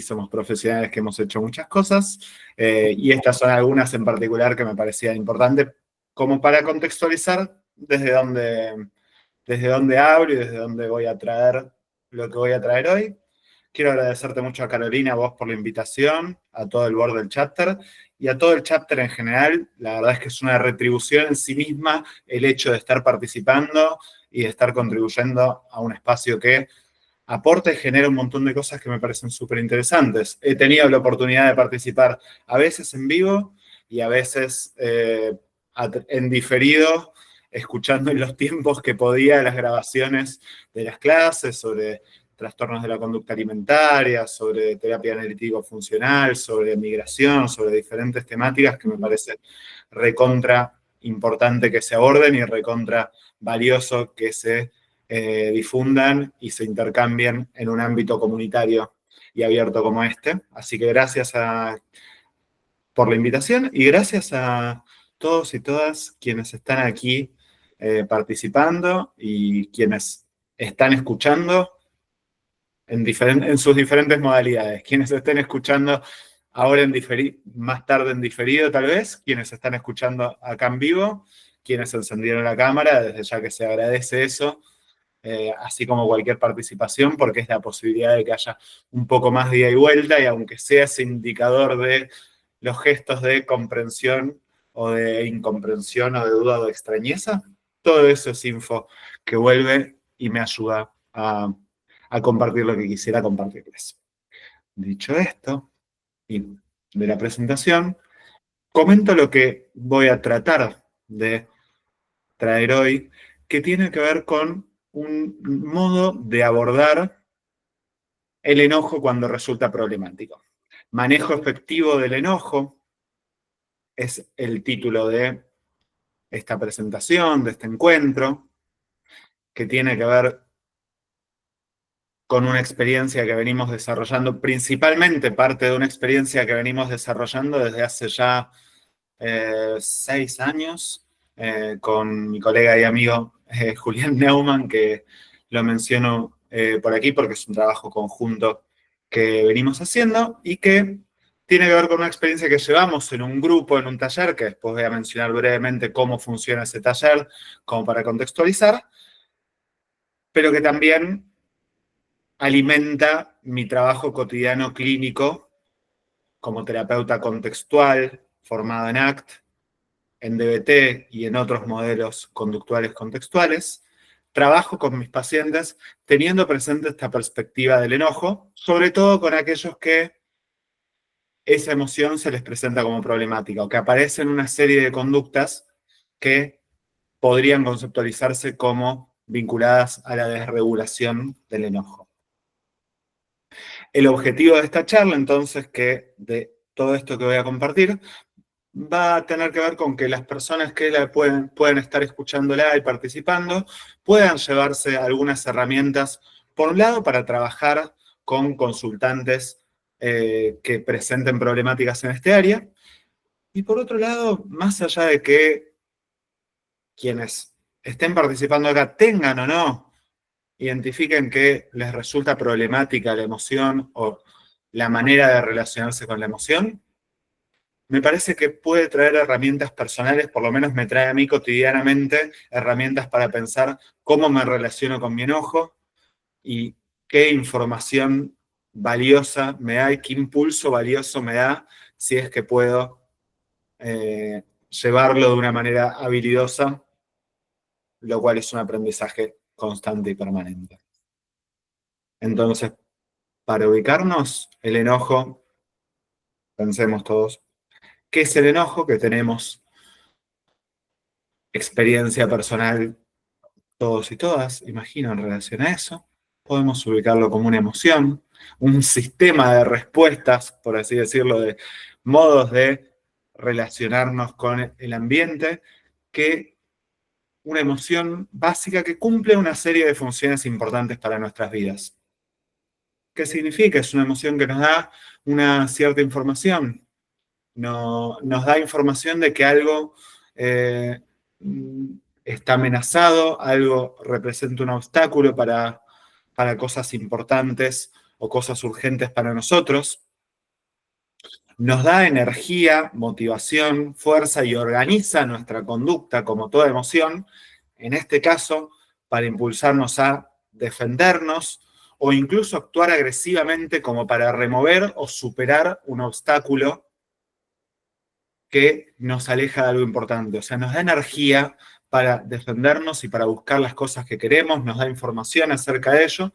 somos profesionales que hemos hecho muchas cosas, y estas son algunas en particular que me parecían importantes como para contextualizar desde dónde hablo y desde dónde voy a traer lo que voy a traer hoy. Quiero agradecerte mucho a Carolina, a vos por la invitación, a todo el board del chapter y a todo el chapter en general. La verdad es que es una retribución en sí misma el hecho de estar participando y de estar contribuyendo a un espacio que aporta y genera un montón de cosas que me parecen súper interesantes. He tenido la oportunidad de participar a veces en vivo y a veces en diferido, escuchando en los tiempos que podía las grabaciones de las clases sobre trastornos de la conducta alimentaria, sobre terapia analítico-funcional, sobre migración, sobre diferentes temáticas que me parece recontra importante que se aborden y recontra valioso que se difundan y se intercambien en un ámbito comunitario y abierto como este. Así que gracias por la invitación y gracias a todos y todas quienes están aquí participando y quienes están escuchando en sus diferentes modalidades. Quienes estén escuchando ahora más tarde en diferido tal vez, quienes están escuchando acá en vivo, quienes encendieron la cámara, desde ya que se agradece eso, así como cualquier participación, porque es la posibilidad de que haya un poco más de ida y vuelta, y aunque sea ese indicador de los gestos de comprensión o de incomprensión o de duda o de extrañeza, todo eso es info que vuelve y me ayuda a compartir lo que quisiera compartirles. Dicho esto, y de la presentación, comento lo que voy a tratar de traer hoy, que tiene que ver con un modo de abordar el enojo cuando resulta problemático. Manejo efectivo del enojo es el título de esta presentación, de este encuentro, que tiene que ver con una experiencia que venimos desarrollando, principalmente parte de una experiencia que venimos desarrollando desde hace ya 6 años, con mi colega y amigo Julián Neumann, que lo menciono por aquí porque es un trabajo conjunto que venimos haciendo y que tiene que ver con una experiencia que llevamos en un grupo, en un taller, que después voy a mencionar brevemente cómo funciona ese taller, como para contextualizar, pero que también alimenta mi trabajo cotidiano clínico como terapeuta contextual, formado en ACT, en DBT y en otros modelos conductuales contextuales. Trabajo con mis pacientes teniendo presente esta perspectiva del enojo, sobre todo con aquellos que esa emoción se les presenta como problemática o que aparecen una serie de conductas que podrían conceptualizarse como vinculadas a la desregulación del enojo. El objetivo de esta charla, entonces, que de todo esto que voy a compartir, va a tener que ver con que las personas que pueden estar escuchándola y participando puedan llevarse algunas herramientas, por un lado, para trabajar con consultantes que presenten problemáticas en este área, y por otro lado, más allá de que quienes estén participando acá tengan o no, identifiquen que les resulta problemática la emoción o la manera de relacionarse con la emoción, me parece que puede traer herramientas personales, por lo menos me trae a mí cotidianamente herramientas para pensar cómo me relaciono con mi enojo y qué información valiosa me da y qué impulso valioso me da si es que puedo llevarlo de una manera habilidosa, lo cual es un aprendizaje constante y permanente. Entonces, para ubicarnos, el enojo, pensemos todos, ¿qué es el enojo? Que tenemos experiencia personal todos y todas, imagino, en relación a eso. Podemos ubicarlo como una emoción, un sistema de respuestas, por así decirlo, de modos de relacionarnos con el ambiente, que una emoción básica que cumple una serie de funciones importantes para nuestras vidas. ¿Qué significa? Es una emoción que nos da una cierta información. Nos da información de que algo está amenazado, algo representa un obstáculo para cosas importantes o cosas urgentes para nosotros. Nos da energía, motivación, fuerza y organiza nuestra conducta como toda emoción, en este caso, para impulsarnos a defendernos o incluso actuar agresivamente como para remover o superar un obstáculo que nos aleja de algo importante. O sea, nos da energía para defendernos y para buscar las cosas que queremos, nos da información acerca de ello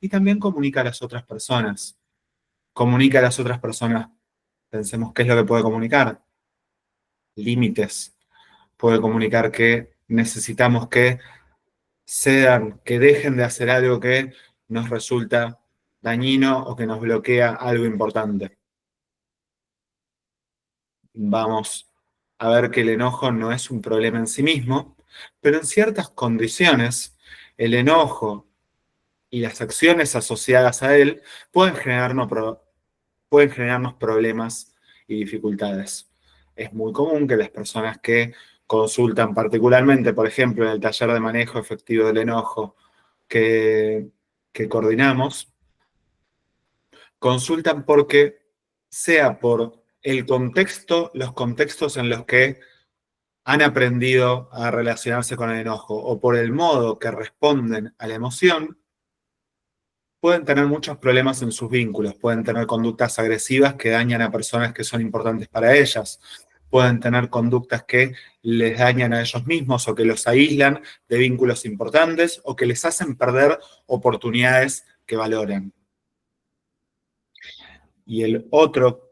y también comunica a las otras personas. Comunica a las otras personas. Pensemos qué es lo que puede comunicar. Límites. Puede comunicar que necesitamos que cedan, que dejen de hacer algo que nos resulta dañino o que nos bloquea algo importante. Vamos a ver que el enojo no es un problema en sí mismo, pero en ciertas condiciones el enojo y las acciones asociadas a él pueden generarnos problemas y dificultades. Es muy común que las personas que consultan particularmente, por ejemplo, en el taller de manejo efectivo del enojo que, que coordinamos, consultan porque sea por el contexto, los contextos en los que han aprendido a relacionarse con el enojo o por el modo que responden a la emoción, pueden tener muchos problemas en sus vínculos, pueden tener conductas agresivas que dañan a personas que son importantes para ellas, pueden tener conductas que les dañan a ellos mismos o que los aíslan de vínculos importantes o que les hacen perder oportunidades que valoran. Y el otro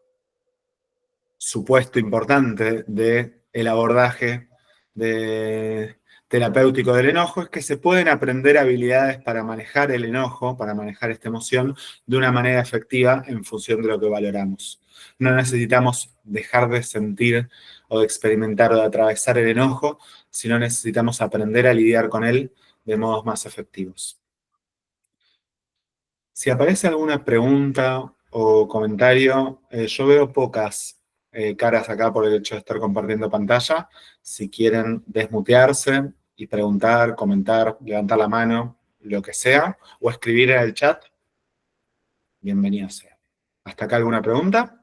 supuesto importante del abordaje de, terapéutico del enojo es que se pueden aprender habilidades para manejar el enojo, para manejar esta emoción de una manera efectiva en función de lo que valoramos. No necesitamos dejar de sentir o de experimentar o de atravesar el enojo, sino necesitamos aprender a lidiar con él de modos más efectivos. Si aparece alguna pregunta o comentario, yo veo pocas caras acá por el hecho de estar compartiendo pantalla. Si quieren desmutearse y preguntar, comentar, levantar la mano, lo que sea, o escribir en el chat, bienvenido sea. ¿Hasta acá alguna pregunta?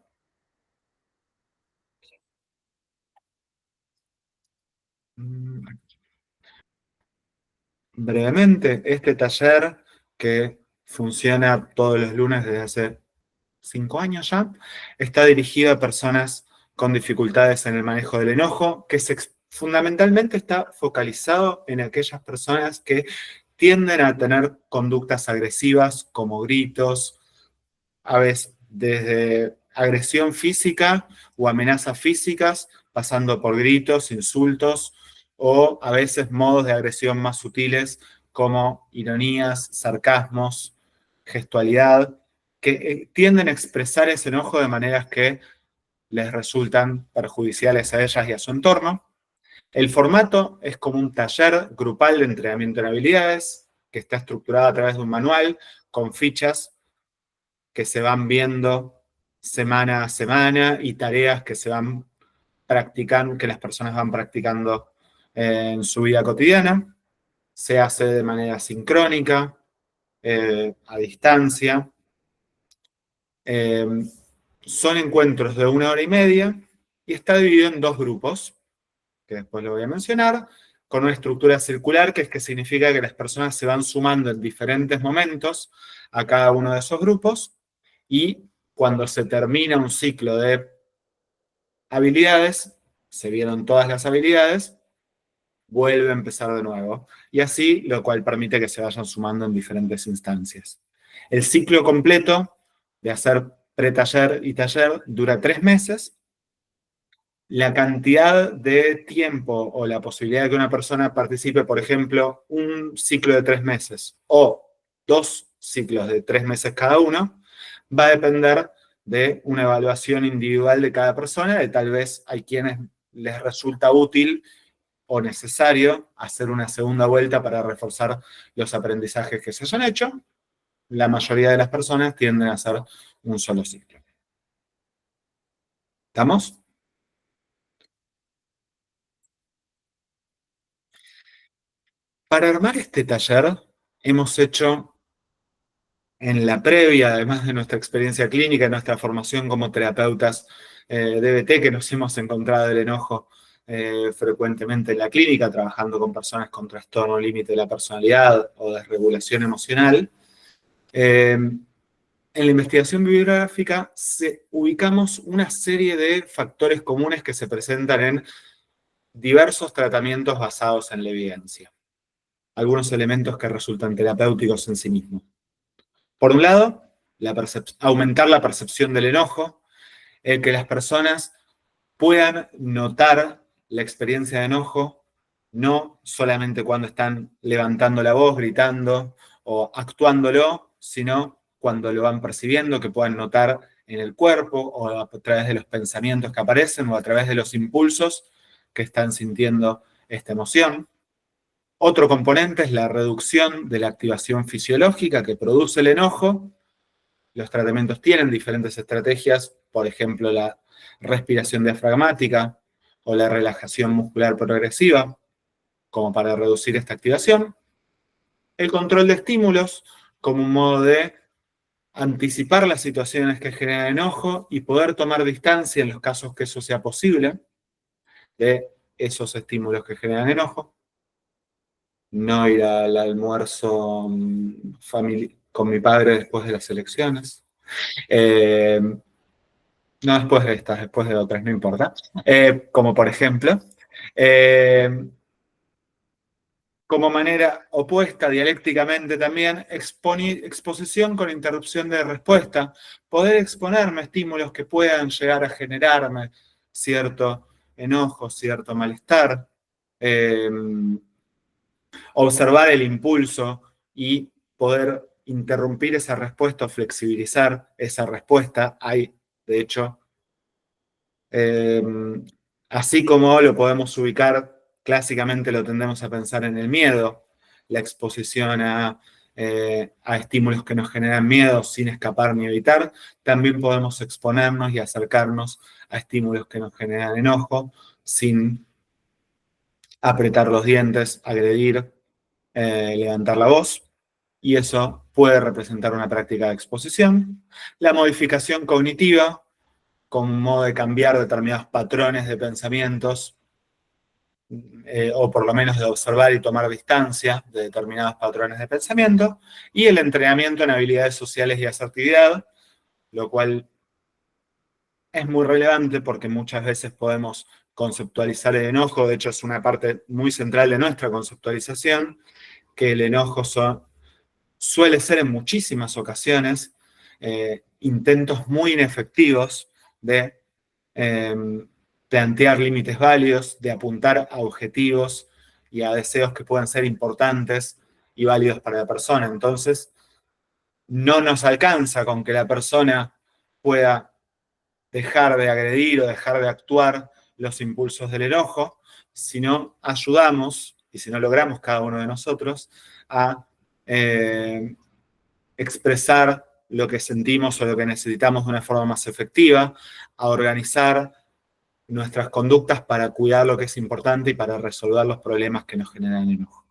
Brevemente, este taller que funciona todos los lunes desde hace 5 años ya, está dirigido a personas con dificultades en el manejo del enojo, que fundamentalmente está focalizado en aquellas personas que tienden a tener conductas agresivas como gritos, a veces desde agresión física o amenazas físicas, pasando por gritos, insultos o a veces modos de agresión más sutiles como ironías, sarcasmos, gestualidad, que tienden a expresar ese enojo de maneras que les resultan perjudiciales a ellas y a su entorno. El formato es como un taller grupal de entrenamiento en habilidades que está estructurado a través de un manual con fichas que se van viendo semana a semana y tareas que se van practicando, que las personas van practicando en su vida cotidiana. Se hace de manera sincrónica, a distancia. Eh, Son encuentros de 1 hora y media y está dividido en dos grupos, que después lo voy a mencionar, con una estructura circular, que es que significa que las personas se van sumando en diferentes momentos a cada uno de esos grupos y cuando se termina un ciclo de habilidades, se vieron todas las habilidades, vuelve a empezar de nuevo. Y así, lo cual permite que se vayan sumando en diferentes instancias. El ciclo completo de hacer pre-taller y taller dura 3 meses. La cantidad de tiempo o la posibilidad de que una persona participe, por ejemplo, un ciclo de 3 meses o 2 ciclos de 3 meses cada uno, va a depender de una evaluación individual de cada persona, de tal vez hay quienes les resulta útil o necesario hacer una segunda vuelta para reforzar los aprendizajes que se hayan hecho. La mayoría de las personas tienden a hacer un solo ciclo. ¿Estamos? Para armar este taller hemos hecho en la previa, además de nuestra experiencia clínica, nuestra formación como terapeutas DBT, que nos hemos encontrado el enojo frecuentemente en la clínica, trabajando con personas con trastorno límite de la personalidad o desregulación emocional. En la investigación bibliográfica ubicamos una serie de factores comunes que se presentan en diversos tratamientos basados en la evidencia. Algunos elementos que resultan terapéuticos en sí mismos. Por un lado, aumentar la percepción del enojo, el que las personas puedan notar la experiencia de enojo, no solamente cuando están levantando la voz, gritando o actuándolo, sino cuando lo van percibiendo, que puedan notar en el cuerpo o a través de los pensamientos que aparecen o a través de los impulsos que están sintiendo esta emoción. Otro componente es la reducción de la activación fisiológica que produce el enojo. Los tratamientos tienen diferentes estrategias, por ejemplo, la respiración diafragmática o la relajación muscular progresiva, como para reducir esta activación. El control de estímulos, como un modo de anticipar las situaciones que generan enojo y poder tomar distancia en los casos que eso sea posible de esos estímulos que generan enojo. No ir al almuerzo con mi padre después de las elecciones. No después de estas, después de otras, no importa. Como por ejemplo, como manera opuesta dialécticamente también, exposición con interrupción de respuesta, poder exponerme a estímulos que puedan llegar a generarme cierto enojo, cierto malestar, observar el impulso y poder interrumpir esa respuesta o flexibilizar esa respuesta. Hay, de hecho, así como lo podemos ubicar, clásicamente lo tendemos a pensar en el miedo, la exposición a estímulos que nos generan miedo sin escapar ni evitar, también podemos exponernos y acercarnos a estímulos que nos generan enojo sin apretar los dientes, agredir, levantar la voz, y eso puede representar una práctica de exposición. La modificación cognitiva, como un modo de cambiar determinados patrones de pensamientos, o por lo menos de observar y tomar distancia de determinados patrones de pensamiento, y el entrenamiento en habilidades sociales y asertividad, lo cual es muy relevante porque muchas veces podemos conceptualizar el enojo, de hecho es una parte muy central de nuestra conceptualización, que el enojo suele ser en muchísimas ocasiones intentos muy inefectivos de plantear límites válidos, de apuntar a objetivos y a deseos que puedan ser importantes y válidos para la persona. Entonces, no nos alcanza con que la persona pueda dejar de agredir o dejar de actuar los impulsos del enojo, sino ayudamos, y si no logramos cada uno de nosotros, a expresar lo que sentimos o lo que necesitamos de una forma más efectiva, a organizar nuestras conductas para cuidar lo que es importante y para resolver los problemas que nos generan enojo.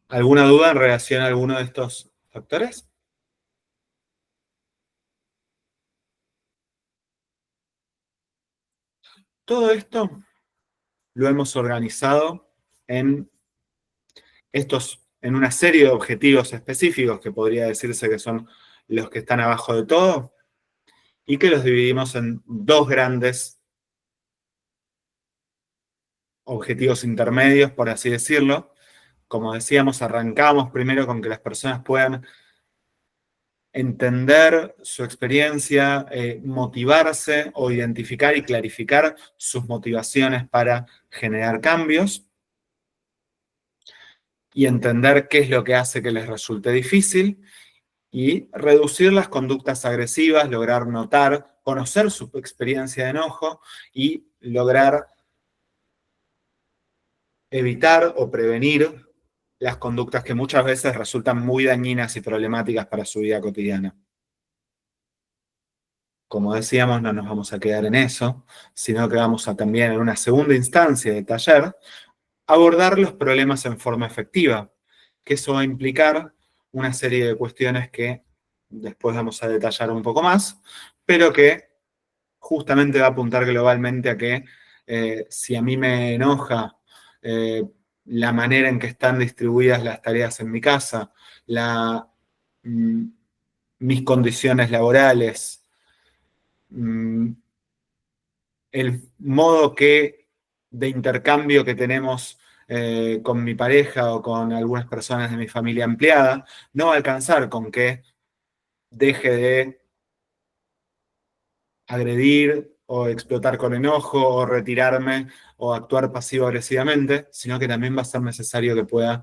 ¿Alguna duda en relación a alguno de estos factores? Todo esto lo hemos organizado en una serie de objetivos específicos que podría decirse que son los que están abajo de todo y que los dividimos en dos grandes objetivos intermedios, por así decirlo. Como decíamos, arrancamos primero con que las personas puedan entender su experiencia, motivarse o identificar y clarificar sus motivaciones para generar cambios y entender qué es lo que hace que les resulte difícil y reducir las conductas agresivas, lograr notar, conocer su experiencia de enojo y lograr evitar o prevenir las conductas que muchas veces resultan muy dañinas y problemáticas para su vida cotidiana. Como decíamos, no nos vamos a quedar en eso, sino que vamos a también en una segunda instancia de taller abordar los problemas en forma efectiva, que eso va a implicar una serie de cuestiones que después vamos a detallar un poco más, pero que justamente va a apuntar globalmente a que si a mí me enoja eh, la manera en que están distribuidas las tareas en mi casa, la, mm, mis condiciones laborales, mm, el modo de intercambio que tenemos con mi pareja o con algunas personas de mi familia ampliada, no va a alcanzar con que deje de agredir o explotar con enojo o retirarme o actuar pasivo-agresivamente, sino que también va a ser necesario que pueda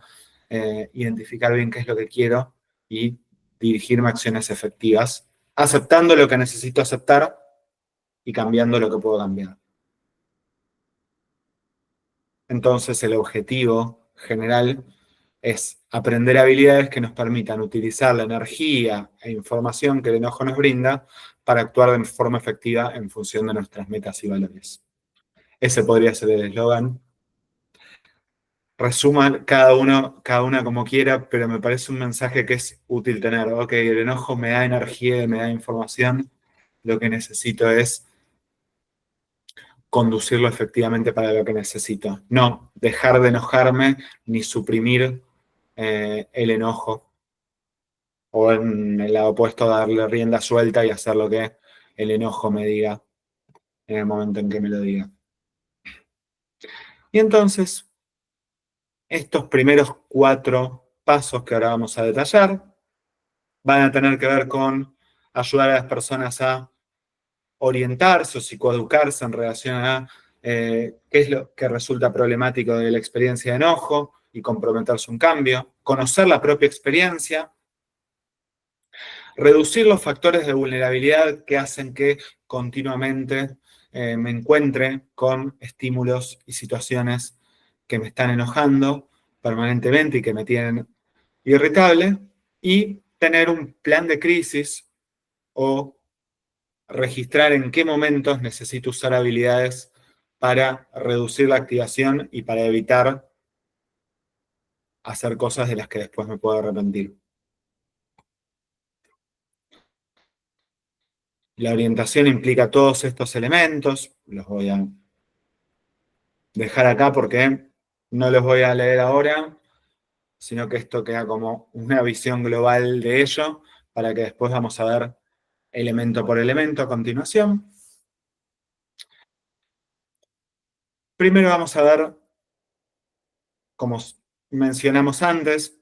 identificar bien qué es lo que quiero y dirigirme a acciones efectivas, aceptando lo que necesito aceptar y cambiando lo que puedo cambiar. Entonces, el objetivo general es aprender habilidades que nos permitan utilizar la energía e información que el enojo nos brinda para actuar de forma efectiva en función de nuestras metas y valores. Ese podría ser el eslogan. Resuman cada una como quiera, pero me parece un mensaje que es útil tener. Ok, el enojo me da energía, me da información. Lo que necesito es conducirlo efectivamente para lo que necesito. No dejar de enojarme ni suprimir el enojo. O en el lado opuesto, darle rienda suelta y hacer lo que el enojo me diga en el momento en que me lo diga. Y entonces, estos primeros 4 pasos que ahora vamos a detallar van a tener que ver con ayudar a las personas a orientarse o psicoeducarse en relación a qué es lo que resulta problemático de la experiencia de enojo y comprometerse un cambio, conocer la propia experiencia, reducir los factores de vulnerabilidad que hacen que continuamente me encuentre con estímulos y situaciones que me están enojando permanentemente y que me tienen irritable, y tener un plan de crisis o registrar en qué momentos necesito usar habilidades para reducir la activación y para evitar hacer cosas de las que después me puedo arrepentir. La orientación implica todos estos elementos, los voy a dejar acá porque no los voy a leer ahora, sino que esto queda como una visión global de ello, para que después vamos a ver elemento por elemento a continuación. Primero vamos a ver, como mencionamos antes,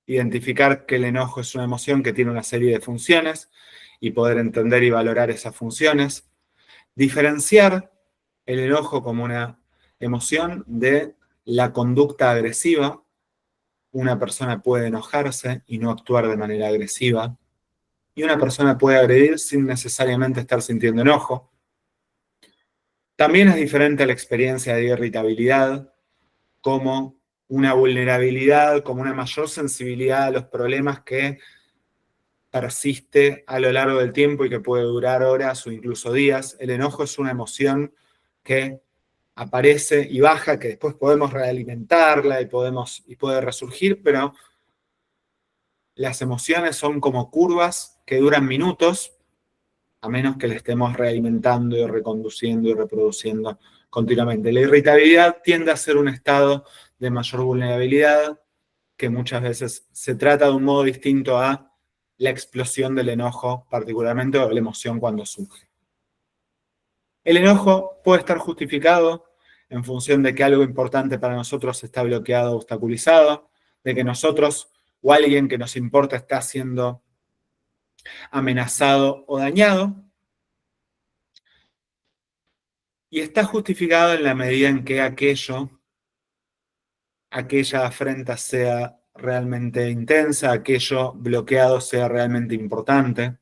identificar que el enojo es una emoción que tiene una serie de funciones y poder entender y valorar esas funciones. Diferenciar el enojo como una emoción de la conducta agresiva. Una persona puede enojarse y no actuar de manera agresiva. Y una persona puede agredir sin necesariamente estar sintiendo enojo. También es diferente la experiencia de irritabilidad como una vulnerabilidad, como una mayor sensibilidad a los problemas que persiste a lo largo del tiempo y que puede durar horas o incluso días. El enojo es una emoción que aparece y baja, que después podemos realimentarla y puede resurgir, pero las emociones son como curvas que duran minutos, a menos que le estemos realimentando y reconduciendo y reproduciendo continuamente. La irritabilidad tiende a ser un estado de mayor vulnerabilidad, que muchas veces se trata de un modo distinto a la explosión del enojo, particularmente, o la emoción cuando surge. El enojo puede estar justificado en función de que algo importante para nosotros está bloqueado o obstaculizado, de que nosotros o alguien que nos importa está siendo amenazado o dañado, y está justificado en la medida en que aquella afrenta sea realmente intensa, aquello bloqueado sea realmente importante.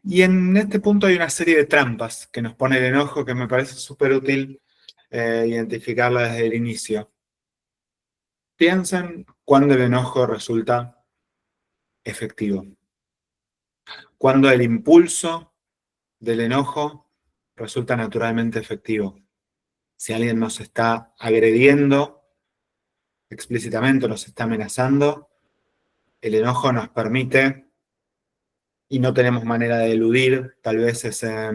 Y en este punto hay una serie de trampas que nos pone el enojo que me parece súper útil identificarla desde el inicio. Piensen cuando el enojo resulta efectivo. Cuando el impulso del enojo resulta naturalmente efectivo. Si alguien nos está agrediendo, explícitamente, nos está amenazando, el enojo nos permite, y no tenemos manera de eludir tal vez esa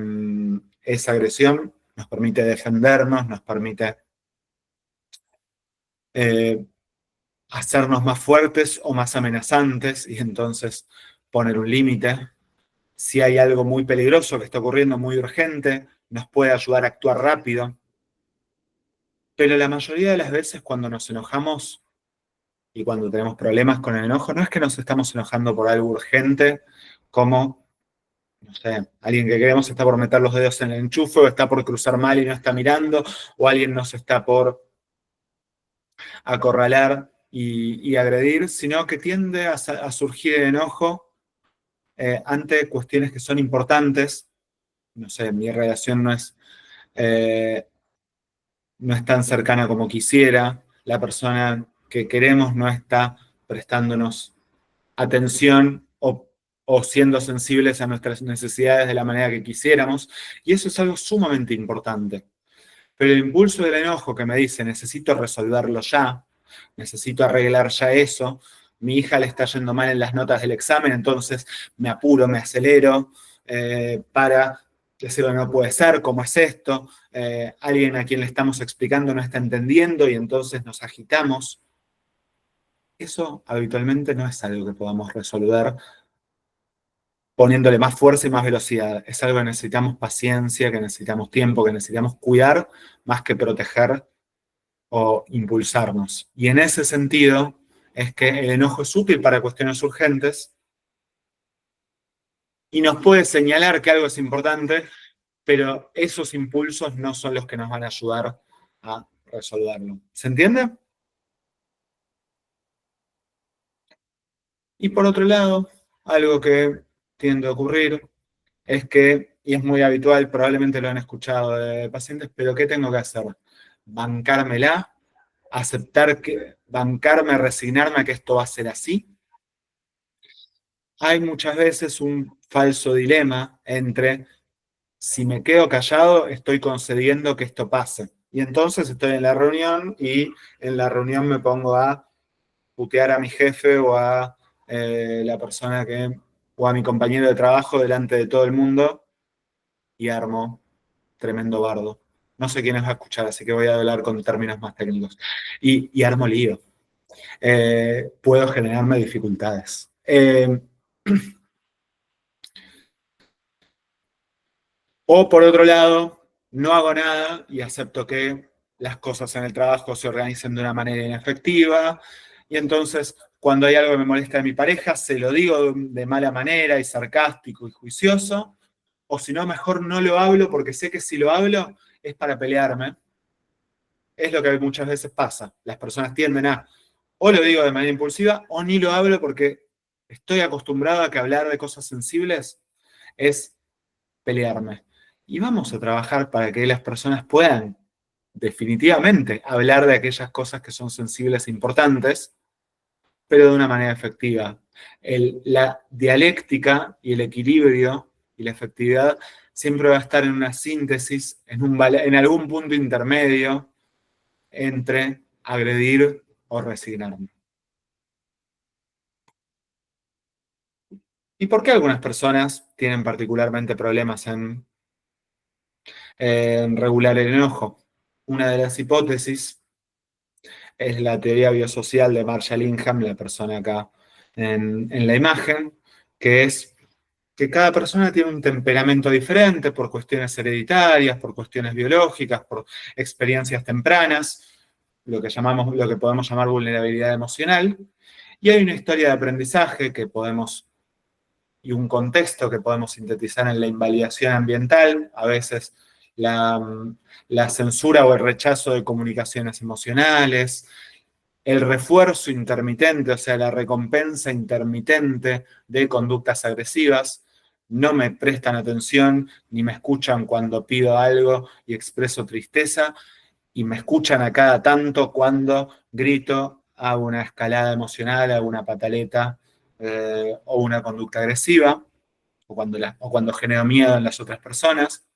agresión, nos permite defendernos, nos permite eh, hacernos más fuertes o más amenazantes y entonces poner un límite. Si hay algo muy peligroso que está ocurriendo, muy urgente, nos puede ayudar a actuar rápido. Pero la mayoría de las veces cuando nos enojamos y cuando tenemos problemas con el enojo, no es que nos estamos enojando por algo urgente, como, no sé, alguien que queremos está por meter los dedos en el enchufe, o está por cruzar mal y no está mirando, o alguien nos está por acorralar y agredir, sino que tiende a surgir el enojo ante cuestiones que son importantes. No sé, mi relación eh, no es tan cercana como quisiera, la persona que queremos no está prestándonos atención o siendo sensibles a nuestras necesidades de la manera que quisiéramos, y eso es algo sumamente importante. Pero el impulso del enojo que me dice, necesito resolverlo ya, necesito arreglar ya eso, mi hija le está yendo mal en las notas del examen, entonces me apuro, me acelero para decirle no puede ser, ¿cómo es esto? Alguien a quien le estamos explicando no está entendiendo y entonces nos agitamos. Eso habitualmente no es algo que podamos resolver poniéndole más fuerza y más velocidad. Es algo que necesitamos paciencia, que necesitamos tiempo, que necesitamos cuidar más que proteger o impulsarnos. Y en ese sentido es que el enojo es útil para cuestiones urgentes y nos puede señalar que algo es importante, pero esos impulsos no son los que nos van a ayudar a resolverlo. ¿Se entiende? Y por otro lado, algo que tiende a ocurrir es que, y es muy habitual, probablemente lo han escuchado de pacientes, pero ¿qué tengo que hacer? Bancármela, aceptar que, bancarme, resignarme a que esto va a ser así. Hay muchas veces un falso dilema entre si me quedo callado, estoy concediendo que esto pase. Y entonces estoy en la reunión y en la reunión me pongo a putear a mi jefe o a la persona que, o a mi compañero de trabajo delante de todo el mundo y armo tremendo bardo. No sé quién va a escuchar, así que voy a hablar con términos más técnicos. Y armo lío. Puedo generarme dificultades. O por otro lado, no hago nada y acepto que las cosas en el trabajo se organicen de una manera inefectiva. Y entonces, cuando hay algo que me molesta de mi pareja, se lo digo de mala manera y sarcástico y juicioso. O si no, mejor no lo hablo porque sé que si lo hablo es para pelearme. Es lo que muchas veces pasa. Las personas tienden a, o lo digo de manera impulsiva, o ni lo hablo porque estoy acostumbrado a que hablar de cosas sensibles es pelearme. Y vamos a trabajar para que las personas puedan definitivamente hablar de aquellas cosas que son sensibles e importantes, pero de una manera efectiva. La dialéctica y el equilibrio y la efectividad siempre va a estar en una síntesis, en algún punto intermedio entre agredir o resignarme. ¿Y por qué algunas personas tienen particularmente problemas en regular el enojo? Una de las hipótesis es la teoría biosocial de Marshall Ingham, la persona acá en la imagen, que es que cada persona tiene un temperamento diferente por cuestiones hereditarias, por cuestiones biológicas, por experiencias tempranas, lo que podemos llamar vulnerabilidad emocional, y hay una historia de aprendizaje que podemos y un contexto que podemos sintetizar en la invalidación ambiental, a veces la, la censura o el rechazo de comunicaciones emocionales, el refuerzo intermitente, o sea, la recompensa intermitente de conductas agresivas. No me prestan atención ni me escuchan cuando pido algo y expreso tristeza, y me escuchan a cada tanto cuando grito, hago una escalada emocional, hago una pataleta o una conducta agresiva, o cuando genero miedo en las otras personas.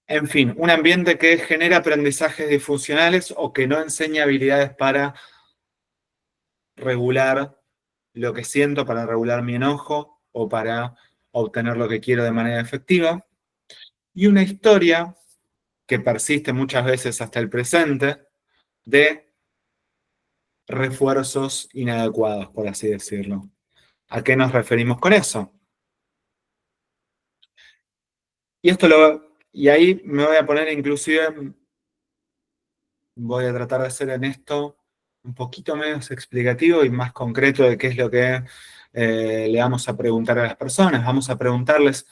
En fin, un ambiente que genera aprendizajes disfuncionales o que no enseña habilidades para regular lo que siento, para regular mi enojo o para obtener lo que quiero de manera efectiva. Y una historia que persiste muchas veces hasta el presente de refuerzos inadecuados, por así decirlo. ¿A qué nos referimos con eso? Y ahí me voy a poner inclusive, voy a tratar de ser en esto un poquito menos explicativo y más concreto de qué es lo que le vamos a preguntar a las personas. Vamos a preguntarles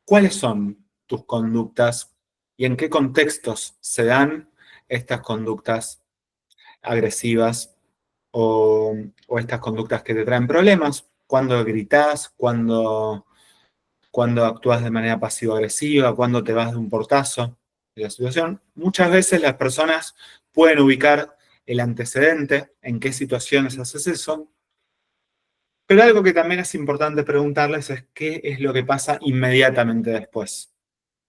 cuáles son tus conductas y en qué contextos se dan estas conductas agresivas o estas conductas que te traen problemas. Cuando gritas, cuando actúas de manera pasivo-agresiva, cuando te vas de un portazo de la situación. Muchas veces las personas pueden ubicar el antecedente, en qué situaciones haces eso, pero algo que también es importante preguntarles es qué es lo que pasa inmediatamente después.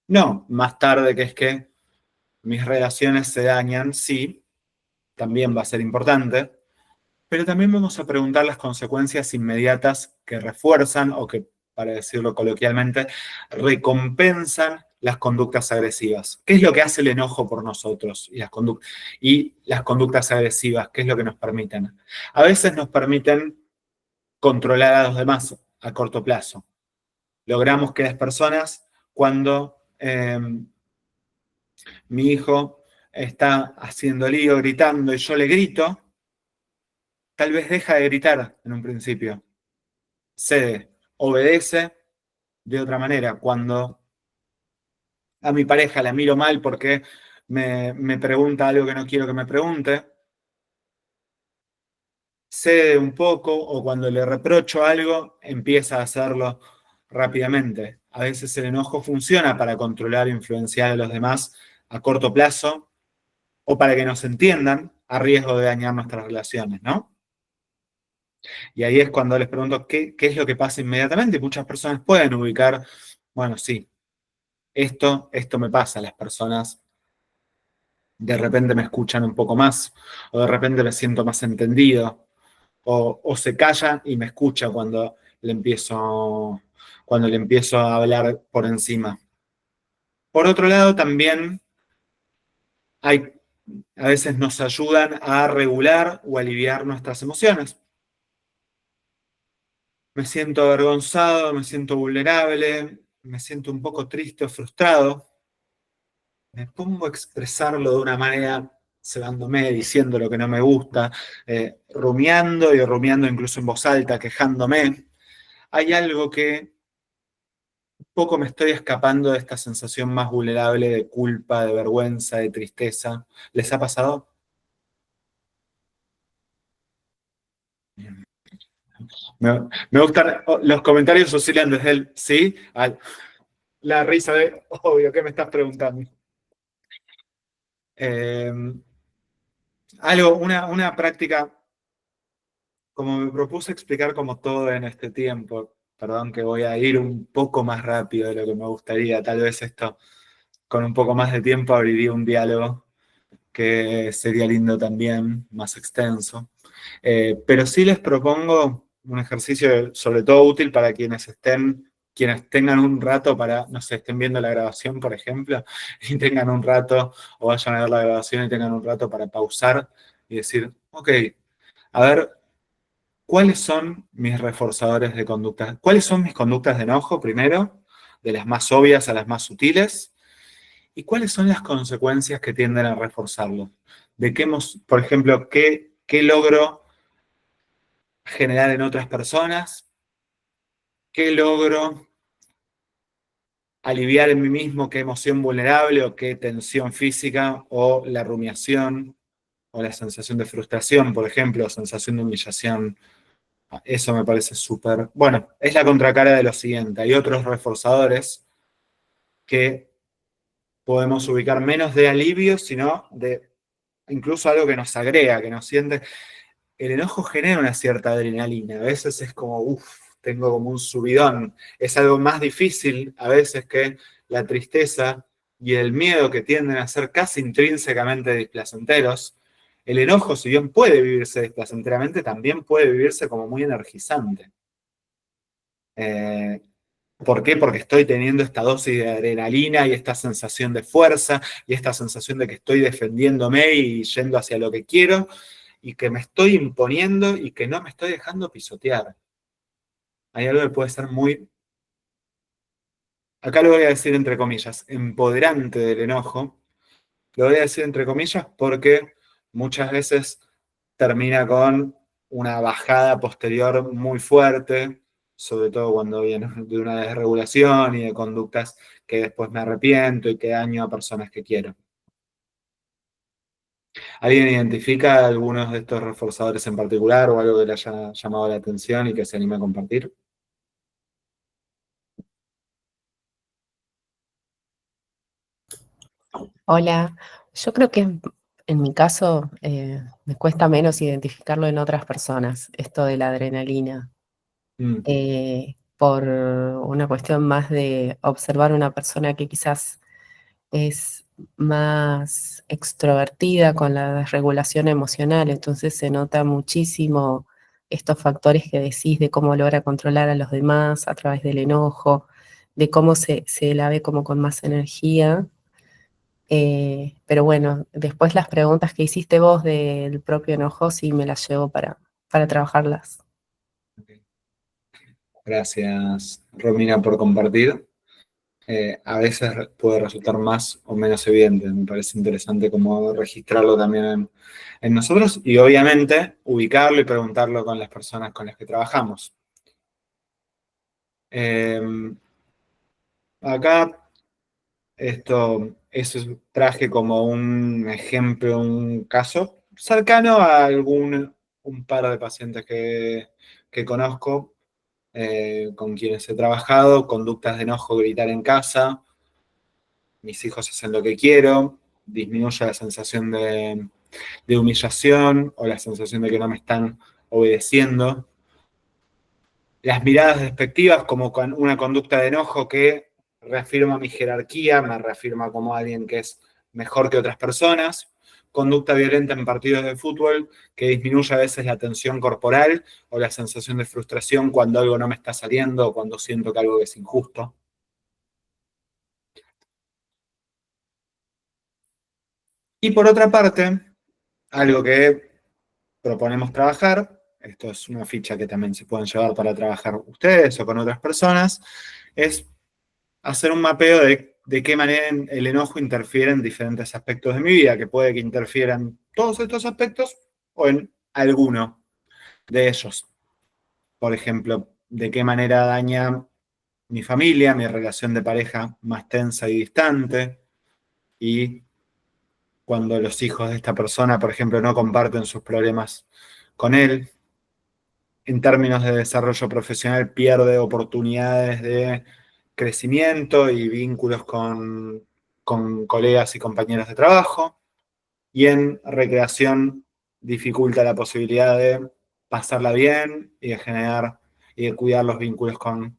No, más tarde, que es que mis relaciones se dañan, sí, también va a ser importante, pero también vamos a preguntar las consecuencias inmediatas que refuerzan o que, para decirlo coloquialmente, recompensan las conductas agresivas. ¿Qué es lo que hace el enojo por nosotros y las conductas agresivas? ¿Qué es lo que nos permiten? A veces nos permiten controlar a los demás a corto plazo. Logramos que las personas, cuando mi hijo está haciendo lío, gritando y yo le grito, tal vez deja de gritar en un principio, cede, obedece de otra manera. Cuando a mi pareja la miro mal porque me pregunta algo que no quiero que me pregunte, cede un poco o cuando le reprocho algo, empieza a hacerlo rápidamente. A veces el enojo funciona para controlar e influenciar a los demás a corto plazo o para que nos entiendan a riesgo de dañar nuestras relaciones, ¿no? Y ahí es cuando les pregunto qué es lo que pasa inmediatamente. Y muchas personas pueden ubicar, bueno, sí, esto me pasa. Las personas de repente me escuchan un poco más, o de repente me siento más entendido, o se callan y me escucha cuando le empiezo a hablar por encima. Por otro lado, también hay, a veces nos ayudan a regular o aliviar nuestras emociones. Me siento avergonzado, me siento vulnerable, me siento un poco triste o frustrado. Me pongo a expresarlo de una manera cebándome, diciendo lo que no me gusta, rumiando y rumiando incluso en voz alta, quejándome. Hay algo que un poco me estoy escapando de esta sensación más vulnerable de culpa, de vergüenza, de tristeza. ¿Les ha pasado? Me gustan los comentarios oscilan desde el sí a la risa de obvio, ¿qué me estás preguntando? Eh, una práctica, como me propuse explicar como todo en este tiempo, perdón que voy a ir un poco más rápido de lo que me gustaría, tal vez esto con un poco más de tiempo abriría un diálogo que sería lindo también, más extenso. Pero sí les propongo un ejercicio sobre todo útil para quienes tengan un rato para, no sé, estén viendo la grabación, por ejemplo, y tengan un rato, o vayan a ver la grabación y tengan un rato para pausar y decir, ok, a ver, ¿cuáles son mis reforzadores de conducta? ¿Cuáles son mis conductas de enojo, primero, de las más obvias a las más sutiles? ¿Y cuáles son las consecuencias que tienden a reforzarlo? Por ejemplo, qué logro generar en otras personas? ¿Qué logro aliviar en mí mismo? ¿Qué emoción vulnerable o qué tensión física o la rumiación o la sensación de frustración, por ejemplo, o sensación de humillación? Eso me parece súper. Bueno, es la contracara de lo siguiente. Hay otros reforzadores que podemos ubicar menos de alivio, sino de incluso algo que nos agrega, que nos siente. El enojo genera una cierta adrenalina. A veces es como, uff, tengo como un subidón. Es algo más difícil a veces que la tristeza y el miedo, que tienden a ser casi intrínsecamente displacenteros, el enojo, si bien puede vivirse displacenteramente, también puede vivirse como muy energizante. Eh, ¿Por qué? Porque estoy teniendo esta dosis de adrenalina y esta sensación de fuerza y esta sensación de que estoy defendiéndome y yendo hacia lo que quiero y que me estoy imponiendo y que no me estoy dejando pisotear. Hay algo que puede ser muy, acá lo voy a decir entre comillas, empoderante del enojo. Lo voy a decir entre comillas porque muchas veces termina con una bajada posterior muy fuerte, sobre todo cuando viene de una desregulación y de conductas que después me arrepiento y que daño a personas que quiero. ¿Alguien identifica algunos de estos reforzadores en particular o algo que le haya llamado la atención y que se anime a compartir? Hola, yo creo que en mi caso me cuesta menos identificarlo en otras personas, esto de la adrenalina, Mm, por una cuestión más de observar una persona que quizás es más extrovertida con la desregulación emocional, entonces se nota muchísimo estos factores que decís de cómo logra controlar a los demás a través del enojo, de cómo se la ve como con más energía. Pero bueno, después las preguntas que hiciste vos del propio enojo, sí me las llevo para trabajarlas. ok. Gracias, Romina, por compartir. A veces puede resultar más o menos evidente. Me parece interesante como registrarlo también en nosotros y obviamente ubicarlo y preguntarlo con las personas con las que trabajamos. Eh, Acá eso traje como un ejemplo, un caso cercano a un par de pacientes que conozco, con quienes he trabajado, conductas de enojo, gritar en casa, mis hijos hacen lo que quiero, disminuye la sensación de humillación o la sensación de que no me están obedeciendo. Las miradas despectivas como con una conducta de enojo que reafirma mi jerarquía, me reafirma como alguien que es mejor que otras personas. Conducta violenta en partidos de fútbol que disminuye a veces la tensión corporal o la sensación de frustración cuando algo no me está saliendo o cuando siento que algo es injusto. Y por otra parte, algo que proponemos trabajar, esto es una ficha que también se pueden llevar para trabajar ustedes o con otras personas, es hacer un mapeo de qué manera el enojo interfiere en diferentes aspectos de mi vida, que puede que interfiera en todos estos aspectos o en alguno de ellos. Por ejemplo, de qué manera daña mi familia, mi relación de pareja más tensa y distante, y cuando los hijos de esta persona, por ejemplo, no comparten sus problemas con él. En términos de desarrollo profesional, pierde oportunidades de crecimiento y vínculos con colegas y compañeros de trabajo. Y en recreación, dificulta la posibilidad de pasarla bien y de generar y de cuidar los vínculos con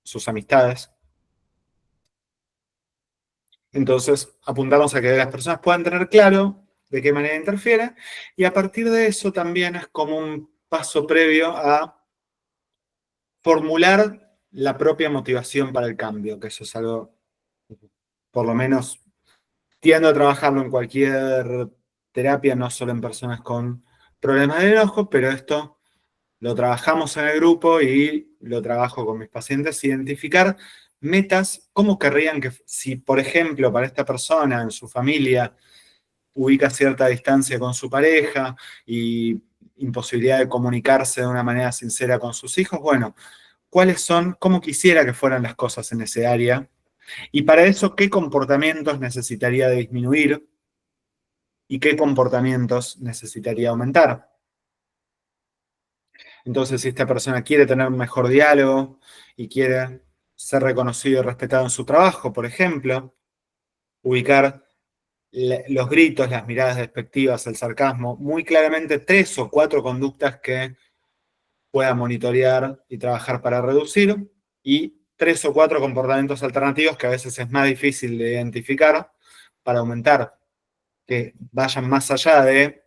sus amistades. Entonces, apuntamos a que las personas puedan tener claro de qué manera interfiere, y a partir de eso también es como un paso previo a formular la propia motivación para el cambio, que eso es algo, por lo menos, tiendo a trabajarlo en cualquier terapia, no solo en personas con problemas de enojo, pero esto lo trabajamos en el grupo y lo trabajo con mis pacientes, identificar metas, cómo querrían que, si por ejemplo para esta persona en su familia ubica cierta distancia con su pareja y imposibilidad de comunicarse de una manera sincera con sus hijos, bueno, cuáles son, cómo quisiera que fueran las cosas en ese área, y para eso qué comportamientos necesitaría de disminuir y qué comportamientos necesitaría aumentar. Entonces, si esta persona quiere tener un mejor diálogo y quiere ser reconocido y respetado en su trabajo, por ejemplo, ubicar los gritos, las miradas despectivas, el sarcasmo, muy claramente 3 o 4 conductas que pueda monitorear y trabajar para reducir, y 3 o 4 comportamientos alternativos que a veces es más difícil de identificar para aumentar, que vayan más allá de,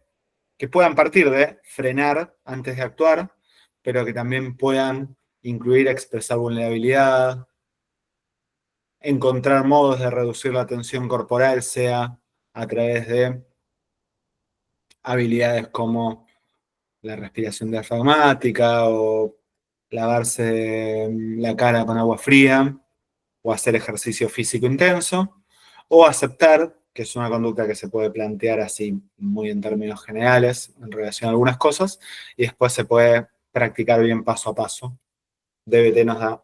que puedan partir de frenar antes de actuar, pero que también puedan incluir expresar vulnerabilidad, encontrar modos de reducir la tensión corporal, sea a través de habilidades como la respiración diafragmática o lavarse la cara con agua fría o hacer ejercicio físico intenso, o aceptar, que es una conducta que se puede plantear así muy en términos generales en relación a algunas cosas, y después se puede practicar bien paso a paso. DBT nos da,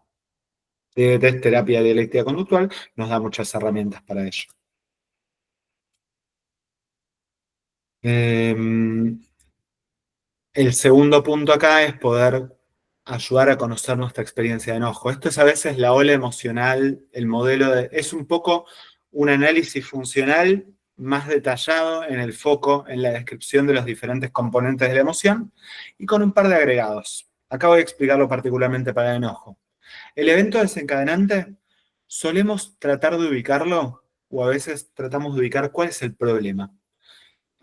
DBT es terapia dialéctica conductual, nos da muchas herramientas para ello. El segundo punto acá es poder ayudar a conocer nuestra experiencia de enojo. Esto es a veces la ola emocional, el modelo de... Es un poco un análisis funcional más detallado en el foco, en la descripción de los diferentes componentes de la emoción y con un par de agregados. Acá voy a explicarlo particularmente para el enojo. El evento desencadenante solemos tratar de ubicarlo o a veces tratamos de ubicar cuál es el problema.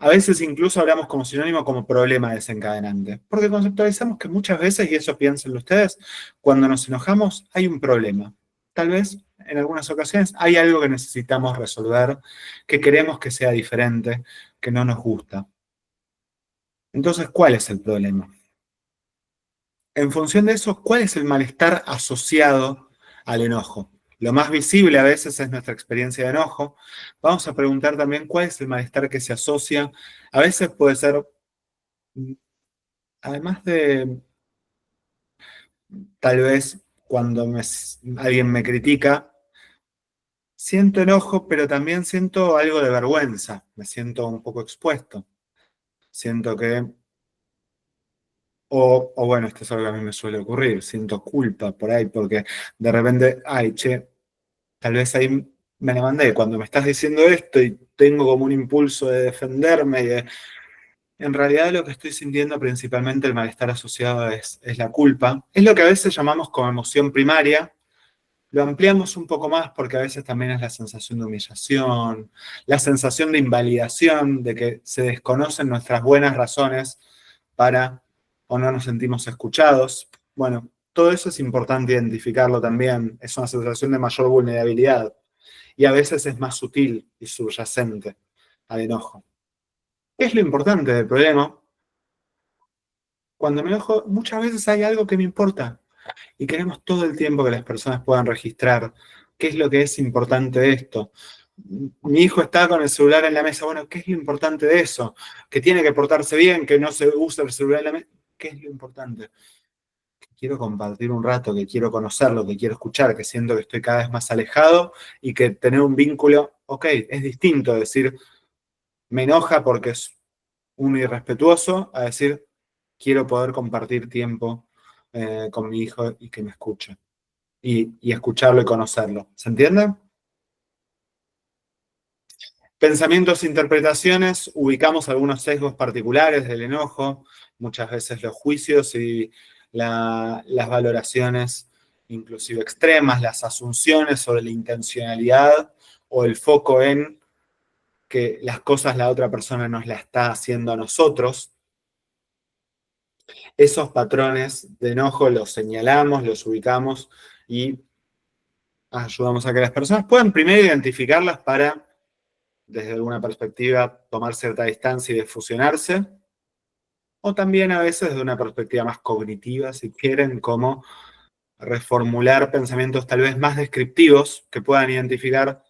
A veces incluso hablamos como sinónimo como problema desencadenante, porque conceptualizamos que muchas veces, y eso piénsenlo ustedes, cuando nos enojamos hay un problema. Tal vez en algunas ocasiones hay algo que necesitamos resolver, que queremos que sea diferente, que no nos gusta. Entonces, ¿cuál es el problema? En función de eso, ¿cuál es el malestar asociado al enojo? Lo más visible a veces es nuestra experiencia de enojo. Vamos a preguntar también cuál es el malestar que se asocia. A veces puede ser, además de tal vez cuando alguien me critica, siento enojo, pero también siento algo de vergüenza. Me siento un poco expuesto. Siento que, o bueno, esto es algo que a mí me suele ocurrir, siento culpa por ahí, porque de repente, ay, che, tal vez ahí me la mandé. Cuando me estás diciendo esto y tengo como un impulso de defenderme, en realidad lo que estoy sintiendo principalmente el malestar asociado es la culpa. Es lo que a veces llamamos como emoción primaria. Lo ampliamos un poco más porque a veces también es la sensación de humillación, la sensación de invalidación, de que se desconocen nuestras buenas razones para o no nos sentimos escuchados. Bueno, todo eso es importante identificarlo también. Es una sensación de mayor vulnerabilidad y a veces es más sutil y subyacente al enojo. ¿Qué es lo importante del problema? Cuando me enojo, muchas veces hay algo que me importa y queremos todo el tiempo que las personas puedan registrar qué es lo que es importante de esto. Mi hijo está con el celular en la mesa, bueno, ¿qué es lo importante de eso? Que tiene que portarse bien, que no se use el celular en la mesa. ¿Qué es lo importante? Que quiero compartir un rato, que quiero conocerlo, que quiero escuchar, que siento que estoy cada vez más alejado y que tener un vínculo, ok, es distinto decir, me enoja porque es un irrespetuoso, a decir, quiero poder compartir tiempo con mi hijo y que me escuche. Y escucharlo y conocerlo. ¿Se entiende? Pensamientos e interpretaciones, ubicamos algunos sesgos particulares del enojo, muchas veces los juicios y las valoraciones inclusive extremas, las asunciones sobre la intencionalidad o el foco en que las cosas la otra persona nos las está haciendo a nosotros. Esos patrones de enojo los señalamos, los ubicamos y ayudamos a que las personas puedan primero identificarlas para, desde alguna perspectiva, tomar cierta distancia y desfusionarse, o también a veces desde una perspectiva más cognitiva, si quieren, como reformular pensamientos tal vez más descriptivos que puedan identificar,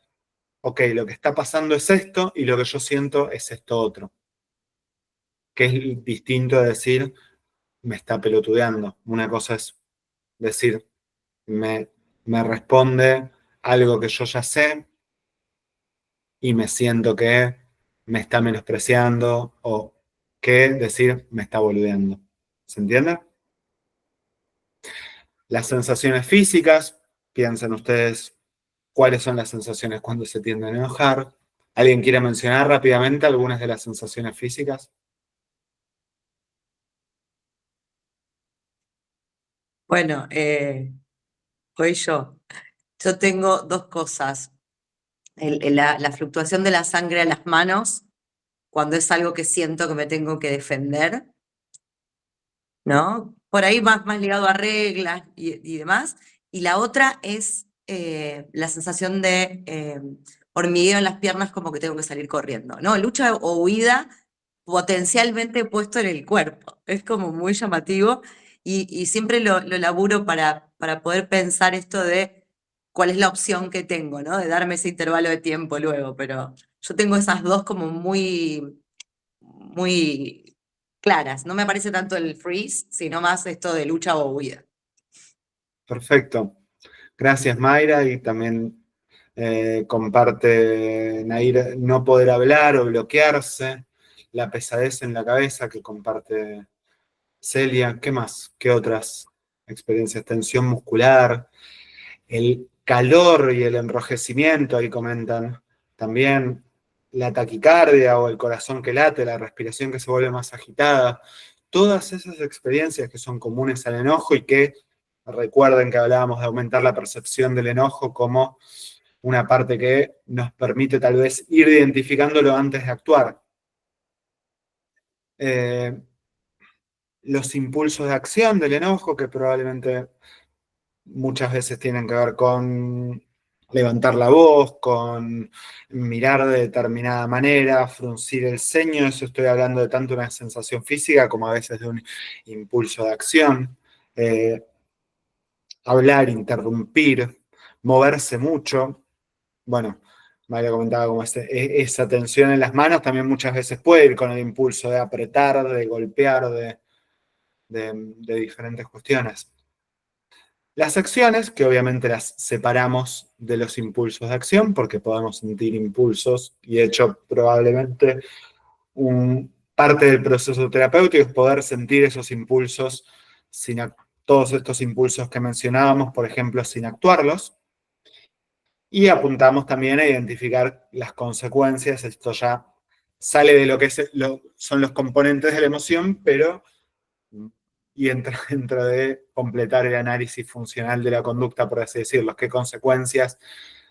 ok, lo que está pasando es esto y lo que yo siento es esto otro, que es distinto a decir, me está pelotudeando. Una cosa es decir, me, me responde algo que yo ya sé y me siento que me está menospreciando o que decir me está boludeando. ¿Se entiende? Las sensaciones físicas, piensen ustedes cuáles son las sensaciones cuando se tienden a enojar. ¿Alguien quiere mencionar rápidamente algunas de las sensaciones físicas? Bueno, voy yo. Yo tengo dos cosas. La fluctuación de la sangre a las manos, cuando es algo que siento que me tengo que defender, ¿no? Por ahí más ligado a reglas y demás. Y la otra es la sensación de hormigueo en las piernas, como que tengo que salir corriendo, ¿no? Lucha o huida potencialmente puesto en el cuerpo. Es como muy llamativo y siempre lo laburo para poder pensar esto de cuál es la opción que tengo, ¿no? De darme ese intervalo de tiempo luego, pero yo tengo esas dos como muy claras. No me parece tanto el freeze, sino más esto de lucha o huida. Perfecto. Gracias, Mayra, y también comparte Nair no poder hablar o bloquearse, la pesadez en la cabeza que comparte Celia. ¿Qué más? ¿Qué otras experiencias? Tensión muscular, el calor y el enrojecimiento, ahí comentan. También la taquicardia o el corazón que late, la respiración que se vuelve más agitada. Todas esas experiencias que son comunes al enojo y que recuerden que hablábamos de aumentar la percepción del enojo como una parte que nos permite tal vez ir identificándolo antes de actuar. Los impulsos de acción del enojo, que probablemente muchas veces tienen que ver con levantar la voz, con mirar de determinada manera, fruncir el ceño. Eso estoy hablando de tanto una sensación física como a veces de un impulso de acción. Hablar, interrumpir, moverse mucho. Bueno, María comentaba como esa tensión en las manos también muchas veces puede ir con el impulso de apretar, de golpear, de diferentes cuestiones. Las acciones, que obviamente las separamos de los impulsos de acción, porque podemos sentir impulsos, y de hecho probablemente parte del proceso terapéutico es poder sentir esos impulsos, todos estos impulsos que mencionábamos, por ejemplo, sin actuarlos. Y apuntamos también a identificar las consecuencias. Esto ya sale de lo que son los componentes de la emoción, pero y entra dentro de completar el análisis funcional de la conducta, por así decirlo, qué consecuencias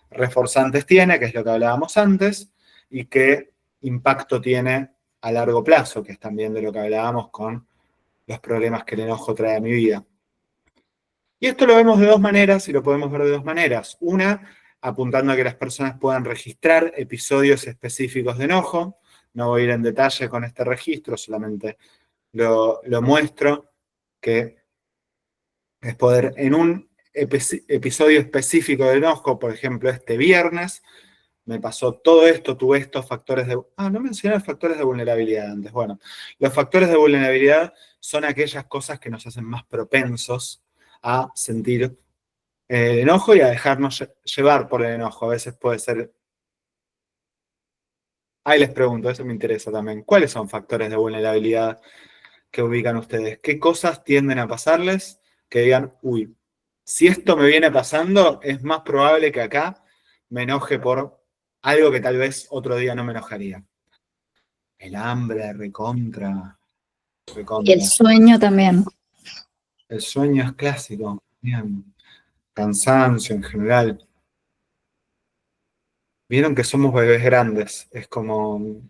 reforzantes tiene, que es lo que hablábamos antes, y qué impacto tiene a largo plazo, que es también de lo que hablábamos con los problemas que el enojo trae a mi vida. Y esto lo vemos de dos maneras y lo podemos ver de dos maneras. Una, apuntando a que las personas puedan registrar episodios específicos de enojo. No voy a ir en detalle con este registro, solamente lo muestro, que es poder en un episodio específico de enojo, por ejemplo, este viernes, me pasó todo esto, tuve estos factores de... no mencioné los factores de vulnerabilidad antes. Bueno, los factores de vulnerabilidad son aquellas cosas que nos hacen más propensos a sentir el enojo y a dejarnos llevar por el enojo. A veces puede ser... Ahí les pregunto, eso me interesa también. ¿Cuáles son factores de vulnerabilidad que ubican ustedes? ¿Qué cosas tienden a pasarles que digan, uy, si esto me viene pasando, es más probable que acá me enoje por algo que tal vez otro día no me enojaría? El hambre, recontra, Y el recontra. sueño también. El sueño es clásico. Bien. Cansancio en general. Vieron que somos bebés grandes. Es como...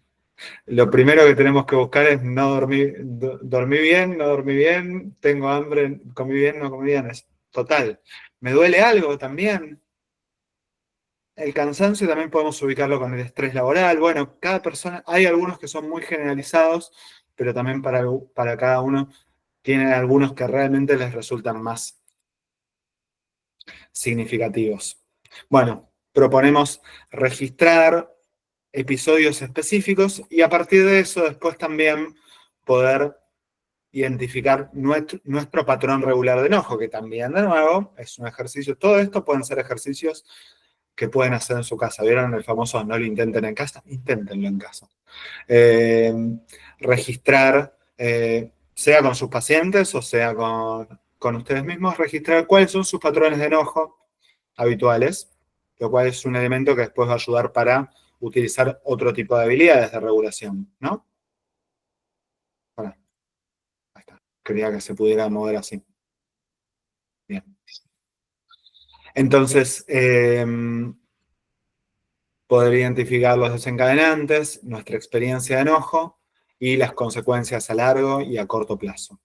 Lo primero que tenemos que buscar es no dormir, dormí bien, no dormí bien, tengo hambre, comí bien, no comí bien. Es total. ¿Me duele algo también? El cansancio también podemos ubicarlo con el estrés laboral. Bueno, cada persona, hay algunos que son muy generalizados, pero también para cada uno tienen algunos que realmente les resultan más significativos. Bueno, proponemos registrar episodios específicos y a partir de eso después también poder identificar nuestro patrón regular de enojo, que también, de nuevo, es un ejercicio. Todo esto pueden ser ejercicios que pueden hacer en su casa. ¿Vieron el famoso no lo intenten en casa? Inténtenlo en casa. Eh, registrar, sea con sus pacientes o sea con ustedes mismos, registrar cuáles son sus patrones de enojo habituales, lo cual es un elemento que después va a ayudar para utilizar otro tipo de habilidades de regulación, ¿no? Bueno, ahí está. Quería que se pudiera mover así. Bien. Entonces, poder identificar los desencadenantes, nuestra experiencia de enojo y las consecuencias a largo y a corto plazo.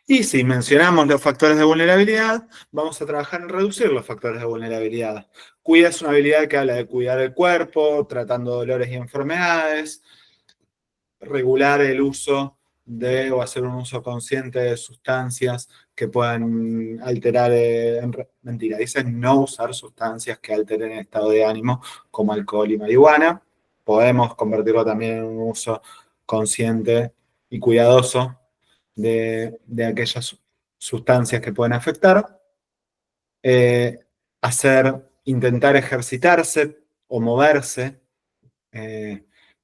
Y si mencionamos los factores de vulnerabilidad, vamos a trabajar en reducir los factores de vulnerabilidad. Cuida es una habilidad que habla de cuidar el cuerpo, tratando dolores y enfermedades, regular el uso de o hacer un uso consciente de sustancias que puedan alterar, mentira, dicen no usar sustancias que alteren el estado de ánimo, como alcohol y marihuana. Podemos convertirlo también en un uso consciente y cuidadoso de aquellas sustancias que pueden afectar. Intentar ejercitarse o moverse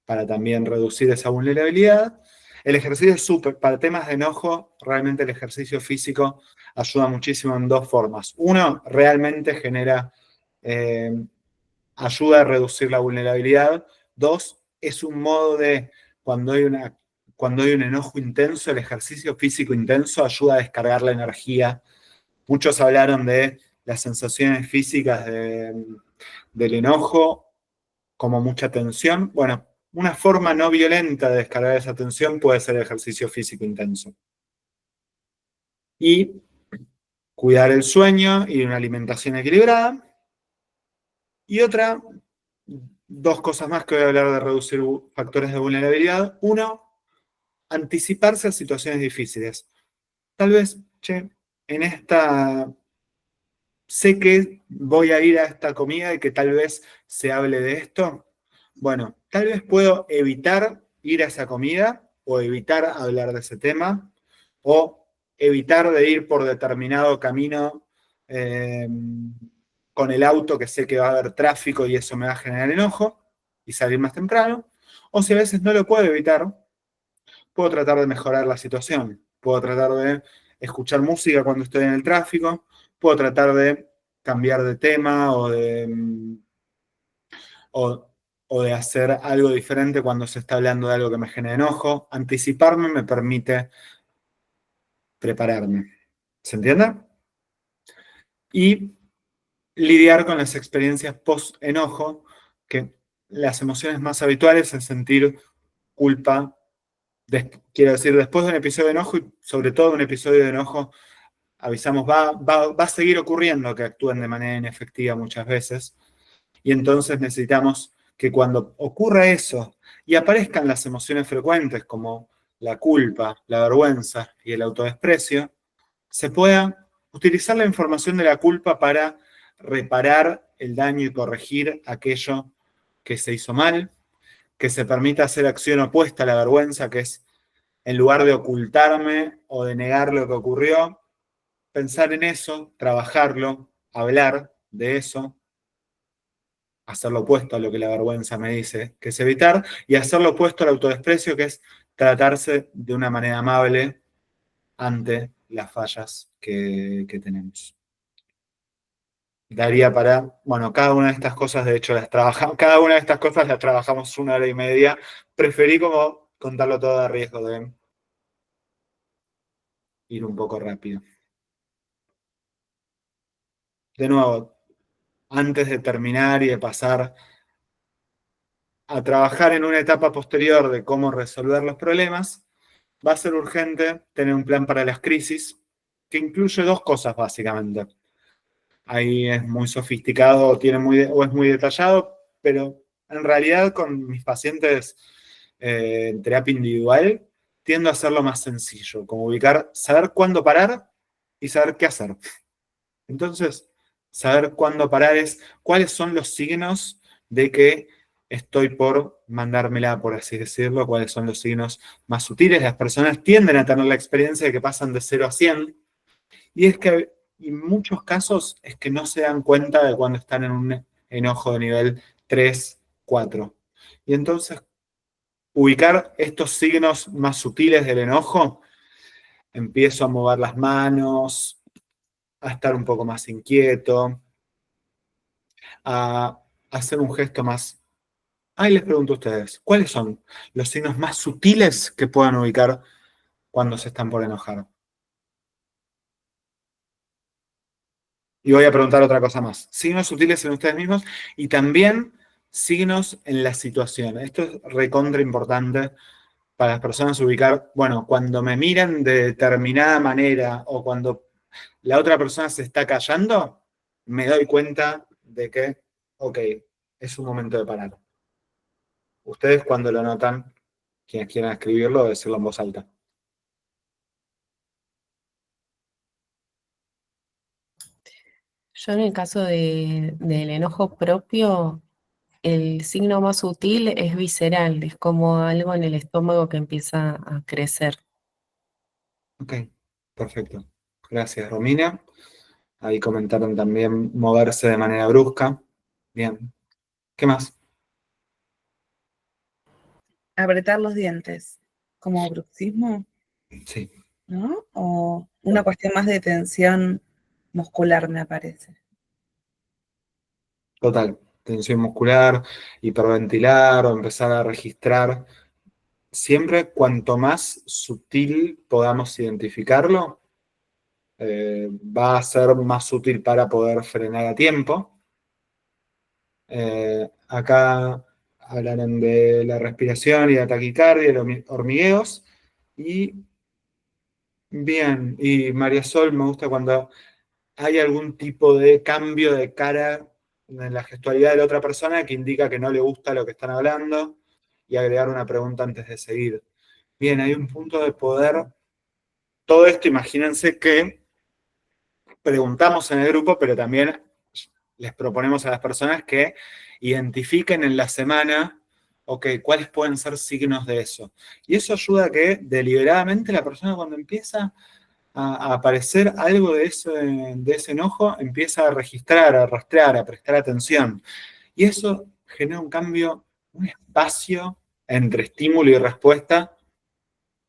para también reducir esa vulnerabilidad. El ejercicio es súper, para temas de enojo, realmente el ejercicio físico ayuda muchísimo en dos formas. Uno, realmente ayuda a reducir la vulnerabilidad. Dos, es un modo de, cuando hay un enojo intenso, el ejercicio físico intenso ayuda a descargar la energía. Muchos hablaron de las sensaciones físicas del enojo como mucha tensión. Bueno, una forma no violenta de descargar esa tensión puede ser el ejercicio físico intenso. Y cuidar el sueño y una alimentación equilibrada. Y dos cosas más que voy a hablar de reducir factores de vulnerabilidad. Uno, anticiparse a situaciones difíciles. Tal vez, sé que voy a ir a esta comida y que tal vez se hable de esto. Bueno, tal vez puedo evitar ir a esa comida o evitar hablar de ese tema o evitar de ir por determinado camino con el auto que sé que va a haber tráfico y eso me va a generar enojo y salir más temprano. O si a veces no lo puedo evitar, puedo tratar de mejorar la situación. Puedo tratar de escuchar música cuando estoy en el tráfico. Puedo tratar de cambiar de tema o de hacer algo diferente cuando se está hablando de algo que me genera enojo. Anticiparme me permite prepararme. ¿Se entiende? Y lidiar con las experiencias post-enojo, que las emociones más habituales es sentir culpa. Quiero decir, después de un episodio de enojo, y sobre todo un episodio de enojo, avisamos, va a seguir ocurriendo que actúen de manera inefectiva muchas veces. Y entonces necesitamos que cuando ocurra eso y aparezcan las emociones frecuentes como la culpa, la vergüenza y el autodesprecio, se pueda utilizar la información de la culpa para reparar el daño y corregir aquello que se hizo mal, que se permita hacer acción opuesta a la vergüenza, que es, en lugar de ocultarme o de negar lo que ocurrió, pensar en eso, trabajarlo, hablar de eso, hacer lo opuesto a lo que la vergüenza me dice, que es evitar, y hacer lo opuesto al autodesprecio, que es tratarse de una manera amable ante las fallas que tenemos. Daría para, bueno, cada una de estas cosas, de hecho, cada una de estas cosas las trabajamos 1 hora y media. Preferí como contarlo todo a riesgo de ir un poco rápido. De nuevo, antes de terminar y de pasar a trabajar en una etapa posterior de cómo resolver los problemas, va a ser urgente tener un plan para las crisis que incluye dos cosas básicamente. Ahí es muy sofisticado o es muy detallado, pero en realidad con mis pacientes en terapia individual tiendo a hacerlo más sencillo, como saber cuándo parar y saber qué hacer. Entonces, saber cuándo parar es cuáles son los signos de que estoy por mandármela, por así decirlo, cuáles son los signos más sutiles. Las personas tienden a tener la experiencia de que pasan de 0 a 100, y es que en muchos casos es que no se dan cuenta de cuando están en un enojo de nivel 3, 4. Y entonces, ubicar estos signos más sutiles del enojo, empiezo a mover las manos, a estar un poco más inquieto, a hacer un gesto más. Ahí les pregunto a ustedes, ¿cuáles son los signos más sutiles que puedan ubicar cuando se están por enojar? Y voy a preguntar otra cosa más. Signos sutiles en ustedes mismos y también signos en la situación. Esto es recontra importante para las personas ubicar, bueno, cuando me miran de determinada manera o cuando la otra persona se está callando, me doy cuenta de que, ok, es un momento de parar. Ustedes cuando lo notan, quienes quieran escribirlo, decirlo en voz alta. Yo en el caso del enojo propio, el signo más sutil es visceral, es como algo en el estómago que empieza a crecer. Ok, perfecto. Gracias, Romina. Ahí comentaron también moverse de manera brusca. Bien. ¿Qué más? Apretar los dientes, como bruxismo, Sí, ¿no? O una cuestión más de tensión muscular, me parece. total. Tensión muscular, hiperventilar o empezar a registrar. Siempre cuanto más sutil podamos identificarlo, va a ser más útil para poder frenar a tiempo. Acá hablaron de la respiración y la taquicardia, los hormigueos. Y bien, y María Sol, me gusta cuando hay algún tipo de cambio de cara en la gestualidad de la otra persona que indica que no le gusta lo que están hablando y agregar una pregunta antes de seguir. Bien, hay un punto de poder. Todo esto, imagínense que preguntamos en el grupo, pero también les proponemos a las personas que identifiquen en la semana, ok, cuáles pueden ser signos de eso. Y eso ayuda a que deliberadamente la persona cuando empieza a aparecer algo de ese enojo, empieza a registrar, a rastrear, a prestar atención. Y eso genera un cambio, un espacio entre estímulo y respuesta.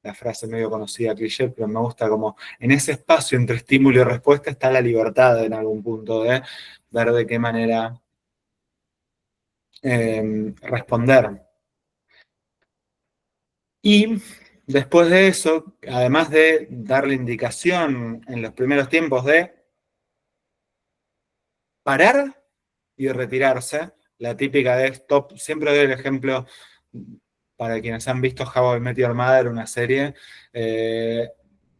La frase medio conocida, cliché, pero me gusta como en ese espacio entre estímulo y respuesta está la libertad en algún punto de ver de qué manera responder. Y después de eso, además de darle indicación en los primeros tiempos de parar y retirarse, la típica de stop, siempre doy el ejemplo para quienes han visto How I Met Your Mother, una serie,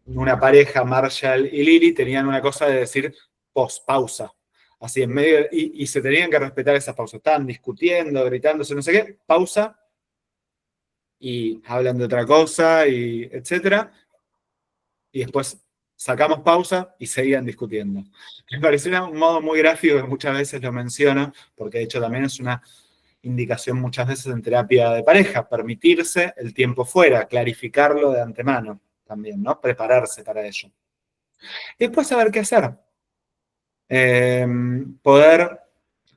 una pareja, Marshall y Lily, tenían una cosa de decir pausa. Así en medio, y se tenían que respetar esas pausas. Estaban discutiendo, gritándose, no sé qué, pausa, y hablan de otra cosa, y etcétera. Y después sacamos pausa y seguían discutiendo. Me pareció un modo muy gráfico que muchas veces lo menciono, porque de hecho también es una indicación muchas veces en terapia de pareja, permitirse el tiempo fuera, clarificarlo de antemano también, ¿no? Prepararse para ello. Y después saber qué hacer. Poder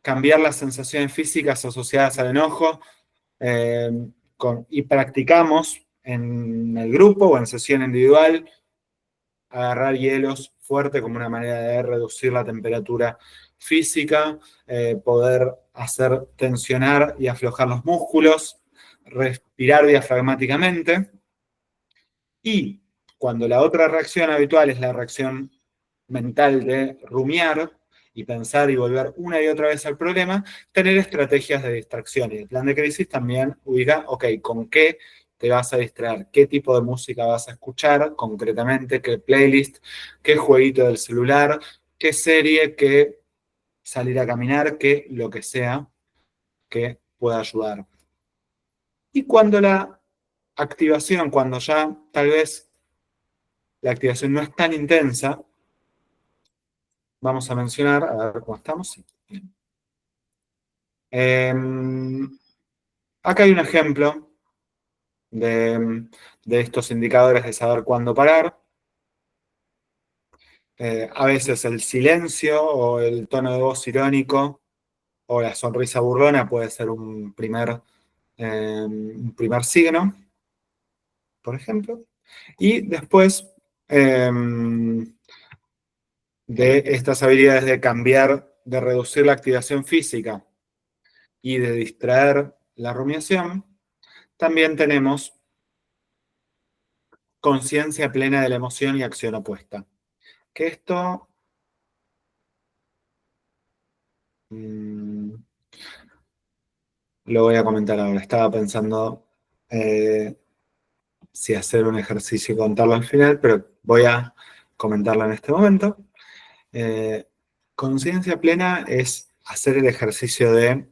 cambiar las sensaciones físicas asociadas al enojo y practicamos en el grupo o en sesión individual agarrar hielos fuerte como una manera de reducir la temperatura física, poder hacer tensionar y aflojar los músculos, respirar diafragmáticamente. Y cuando la otra reacción habitual es la reacción mental de rumiar y pensar y volver una y otra vez al problema, tener estrategias de distracción. Y el plan de crisis también ubica, ok, ¿con qué te vas a distraer? ¿Qué tipo de música vas a escuchar concretamente? ¿Qué playlist? ¿Qué jueguito del celular? ¿Qué serie? ¿Qué salir a caminar? ¿Qué lo que sea que pueda ayudar? Y cuando la activación, cuando ya tal vez la activación no es tan intensa, vamos a mencionar, a ver cómo estamos. Sí. Acá hay un ejemplo de estos indicadores de saber cuándo parar. A veces el silencio o el tono de voz irónico o la sonrisa burlona puede ser un primer signo, por ejemplo. Y después de estas habilidades de cambiar, de reducir la activación física y de distraer la rumiación, también tenemos conciencia plena de la emoción y acción opuesta. Que esto Lo voy a comentar ahora. Estaba pensando si hacer un ejercicio y contarlo al final, pero voy a comentarlo en este momento. Conciencia plena es hacer el ejercicio de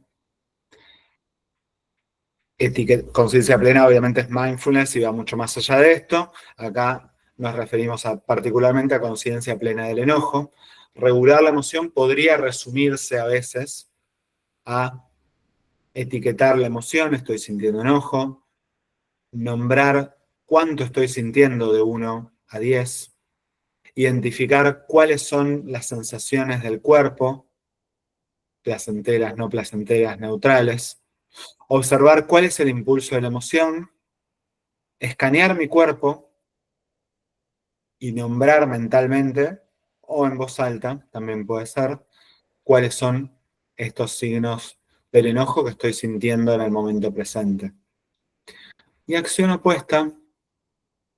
conciencia plena, obviamente es mindfulness y va mucho más allá de esto. Acá nos referimos particularmente a conciencia plena del enojo. Regular la emoción podría resumirse a veces a etiquetar la emoción, estoy sintiendo enojo, nombrar cuánto estoy sintiendo de 1 a 10, identificar cuáles son las sensaciones del cuerpo, placenteras, no placenteras, neutrales, observar cuál es el impulso de la emoción, escanear mi cuerpo y nombrar mentalmente o en voz alta, también puede ser, cuáles son estos signos del enojo que estoy sintiendo en el momento presente. Y acción opuesta,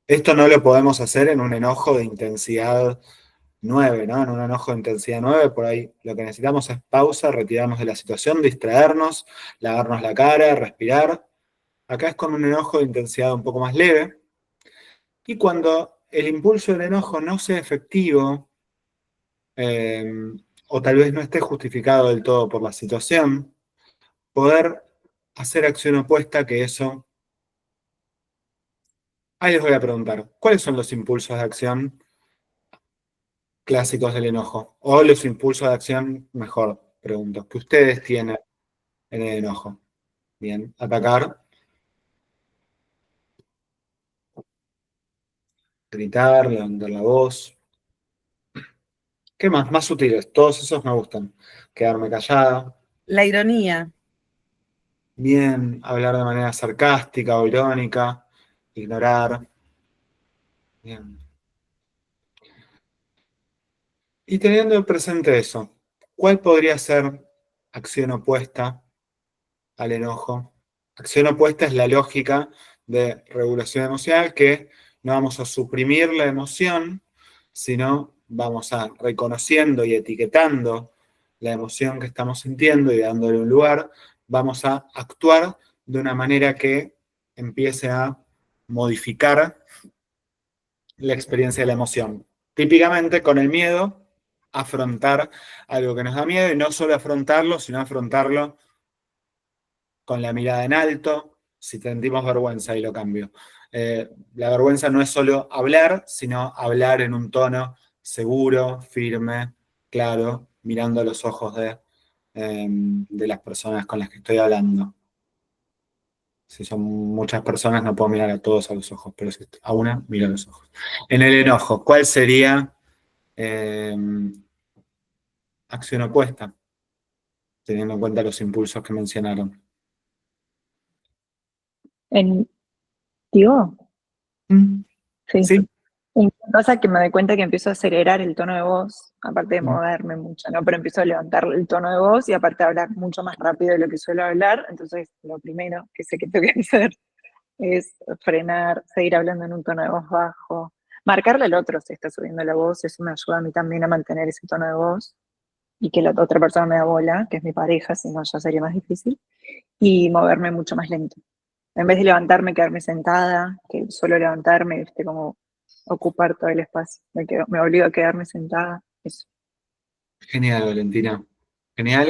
esto no lo podemos hacer en un enojo de intensidad 9, ¿no? En un enojo de intensidad 9, por ahí lo que necesitamos es pausa, retirarnos de la situación, distraernos, lavarnos la cara, respirar. Acá es con un enojo de intensidad un poco más leve. Y cuando el impulso del enojo no sea efectivo, o tal vez no esté justificado del todo por la situación, poder hacer acción opuesta que eso. Ahí les voy a preguntar, ¿cuáles son los impulsos de acción clásicos del enojo? O los impulsos de acción, mejor pregunto, que ustedes tienen en el enojo. Bien, atacar, gritar, levantar la voz. ¿Qué más? Más sutiles, todos esos me gustan. Quedarme callada. La ironía. Bien, hablar de manera sarcástica o irónica, ignorar. Bien. Y teniendo presente eso, ¿cuál podría ser acción opuesta al enojo? Acción opuesta es la lógica de regulación emocional, que no vamos a suprimir la emoción, sino vamos a reconociendo y etiquetando la emoción que estamos sintiendo y dándole un lugar, vamos a actuar de una manera que empiece a modificar la experiencia de la emoción. Típicamente con el miedo, afrontar algo que nos da miedo y no solo afrontarlo, sino afrontarlo con la mirada en alto, si sentimos vergüenza, y lo cambio. La vergüenza no es solo hablar, sino hablar en un tono seguro, firme, claro, mirando a los ojos de las personas con las que estoy hablando. Si son muchas personas, no puedo mirar a todos a los ojos, pero si a una, miro a los ojos. En el enojo, ¿cuál sería acción opuesta? Teniendo en cuenta los impulsos que mencionaron. ¿Digo? Sí. Sí. Y pasa que me doy cuenta que empiezo a acelerar el tono de voz, aparte de Mm. moverme mucho, ¿no? Pero empiezo a levantar el tono de voz y aparte a hablar mucho más rápido de lo que suelo hablar. Entonces, lo primero que sé que tengo que hacer es frenar, seguir hablando en un tono de voz bajo, marcarle al otro si está subiendo la voz. Eso me ayuda a mí también a mantener ese tono de voz y que la otra persona me da bola, que es mi pareja, si no ya sería más difícil, y moverme mucho más lento. En vez de levantarme, quedarme sentada, que suelo levantarme, ¿viste? Como ocupar todo el espacio. Me obligo a quedarme sentada. Eso. Genial, Valentina. Genial,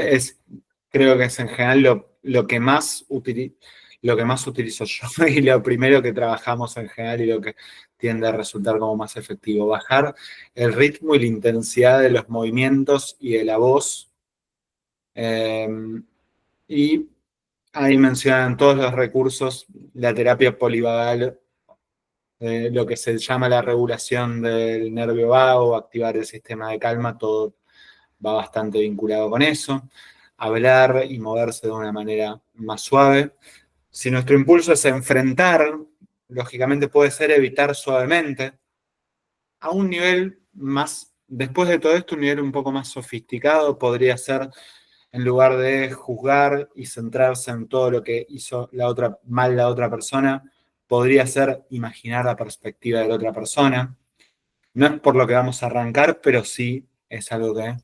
creo que es en general lo que más utilizo yo y lo primero que trabajamos en general y lo que tiende a resultar como más efectivo. Bajar el ritmo y la intensidad de los movimientos y de la voz. Y ahí mencionan todos los recursos, la terapia polivagal, lo que se llama la regulación del nervio vago, activar el sistema de calma, todo va bastante vinculado con eso. Hablar y moverse de una manera más suave. Si nuestro impulso es enfrentar, lógicamente puede ser evitar suavemente. A un nivel más, después de todo esto, un nivel un poco más sofisticado podría ser, en lugar de juzgar y centrarse en todo lo que hizo la otra persona, podría ser imaginar la perspectiva de la otra persona. No es por lo que vamos a arrancar, pero sí es algo que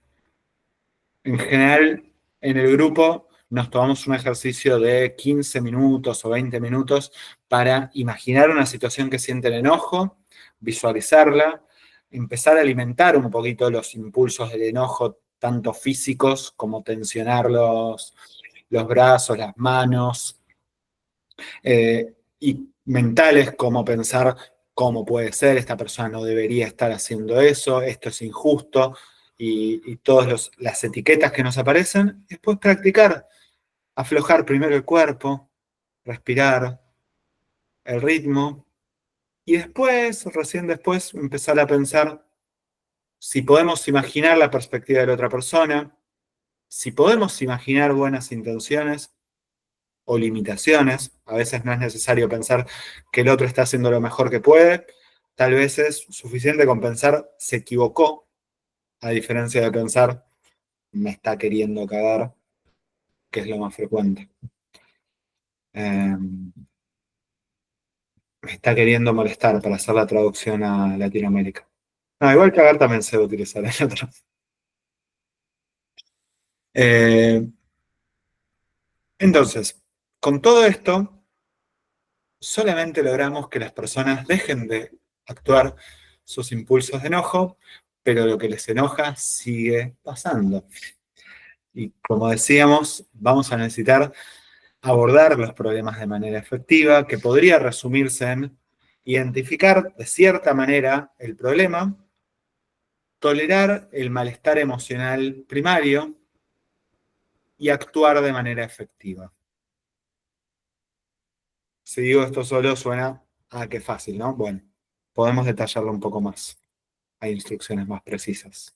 en general en el grupo nos tomamos un ejercicio de 15 minutos o 20 minutos para imaginar una situación que sienten enojo, visualizarla, empezar a alimentar un poquito los impulsos del enojo, tanto físicos como tensionar los brazos, las manos, y mentales, como pensar cómo puede ser, esta persona no debería estar haciendo eso, esto es injusto, y todas las etiquetas que nos aparecen. Después practicar, aflojar primero el cuerpo, respirar, el ritmo, y después, recién después, empezar a pensar si podemos imaginar la perspectiva de la otra persona, si podemos imaginar buenas intenciones o limitaciones. A veces no es necesario pensar que el otro está haciendo lo mejor que puede. Tal vez es suficiente con pensar se equivocó, a diferencia de pensar me está queriendo cagar, que es lo más frecuente. Me está queriendo molestar para hacer la traducción a Latinoamérica. No, igual cagar también se debe utilizar en otro. Entonces, con todo esto, solamente logramos que las personas dejen de actuar sus impulsos de enojo, pero lo que les enoja sigue pasando. Y como decíamos, vamos a necesitar abordar los problemas de manera efectiva, que podría resumirse en identificar de cierta manera el problema, tolerar el malestar emocional primario y actuar de manera efectiva. Si digo esto solo suena a qué fácil, ¿no? Bueno, podemos detallarlo un poco más. Hay instrucciones más precisas.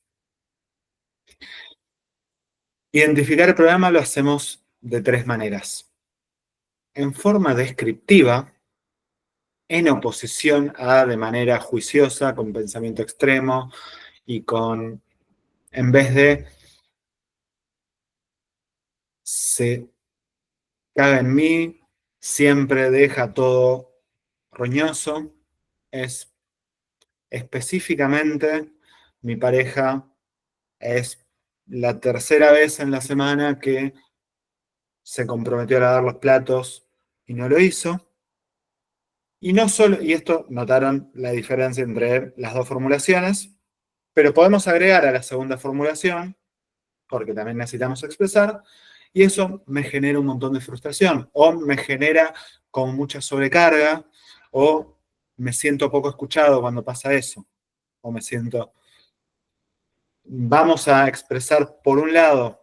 Identificar el problema lo hacemos de 3 maneras. En forma descriptiva, en oposición a de manera juiciosa, con pensamiento extremo y con, en vez de se caga en mí, siempre deja todo roñoso, es específicamente mi pareja es la tercera vez en la semana que se comprometió a lavar los platos y no lo hizo. Y no solo, y esto notaron la diferencia entre las dos formulaciones, pero podemos agregar a la segunda formulación, porque también necesitamos expresar, y eso me genera un montón de frustración, o me genera con mucha sobrecarga, o me siento poco escuchado cuando pasa eso, o me siento... Vamos a expresar por un lado,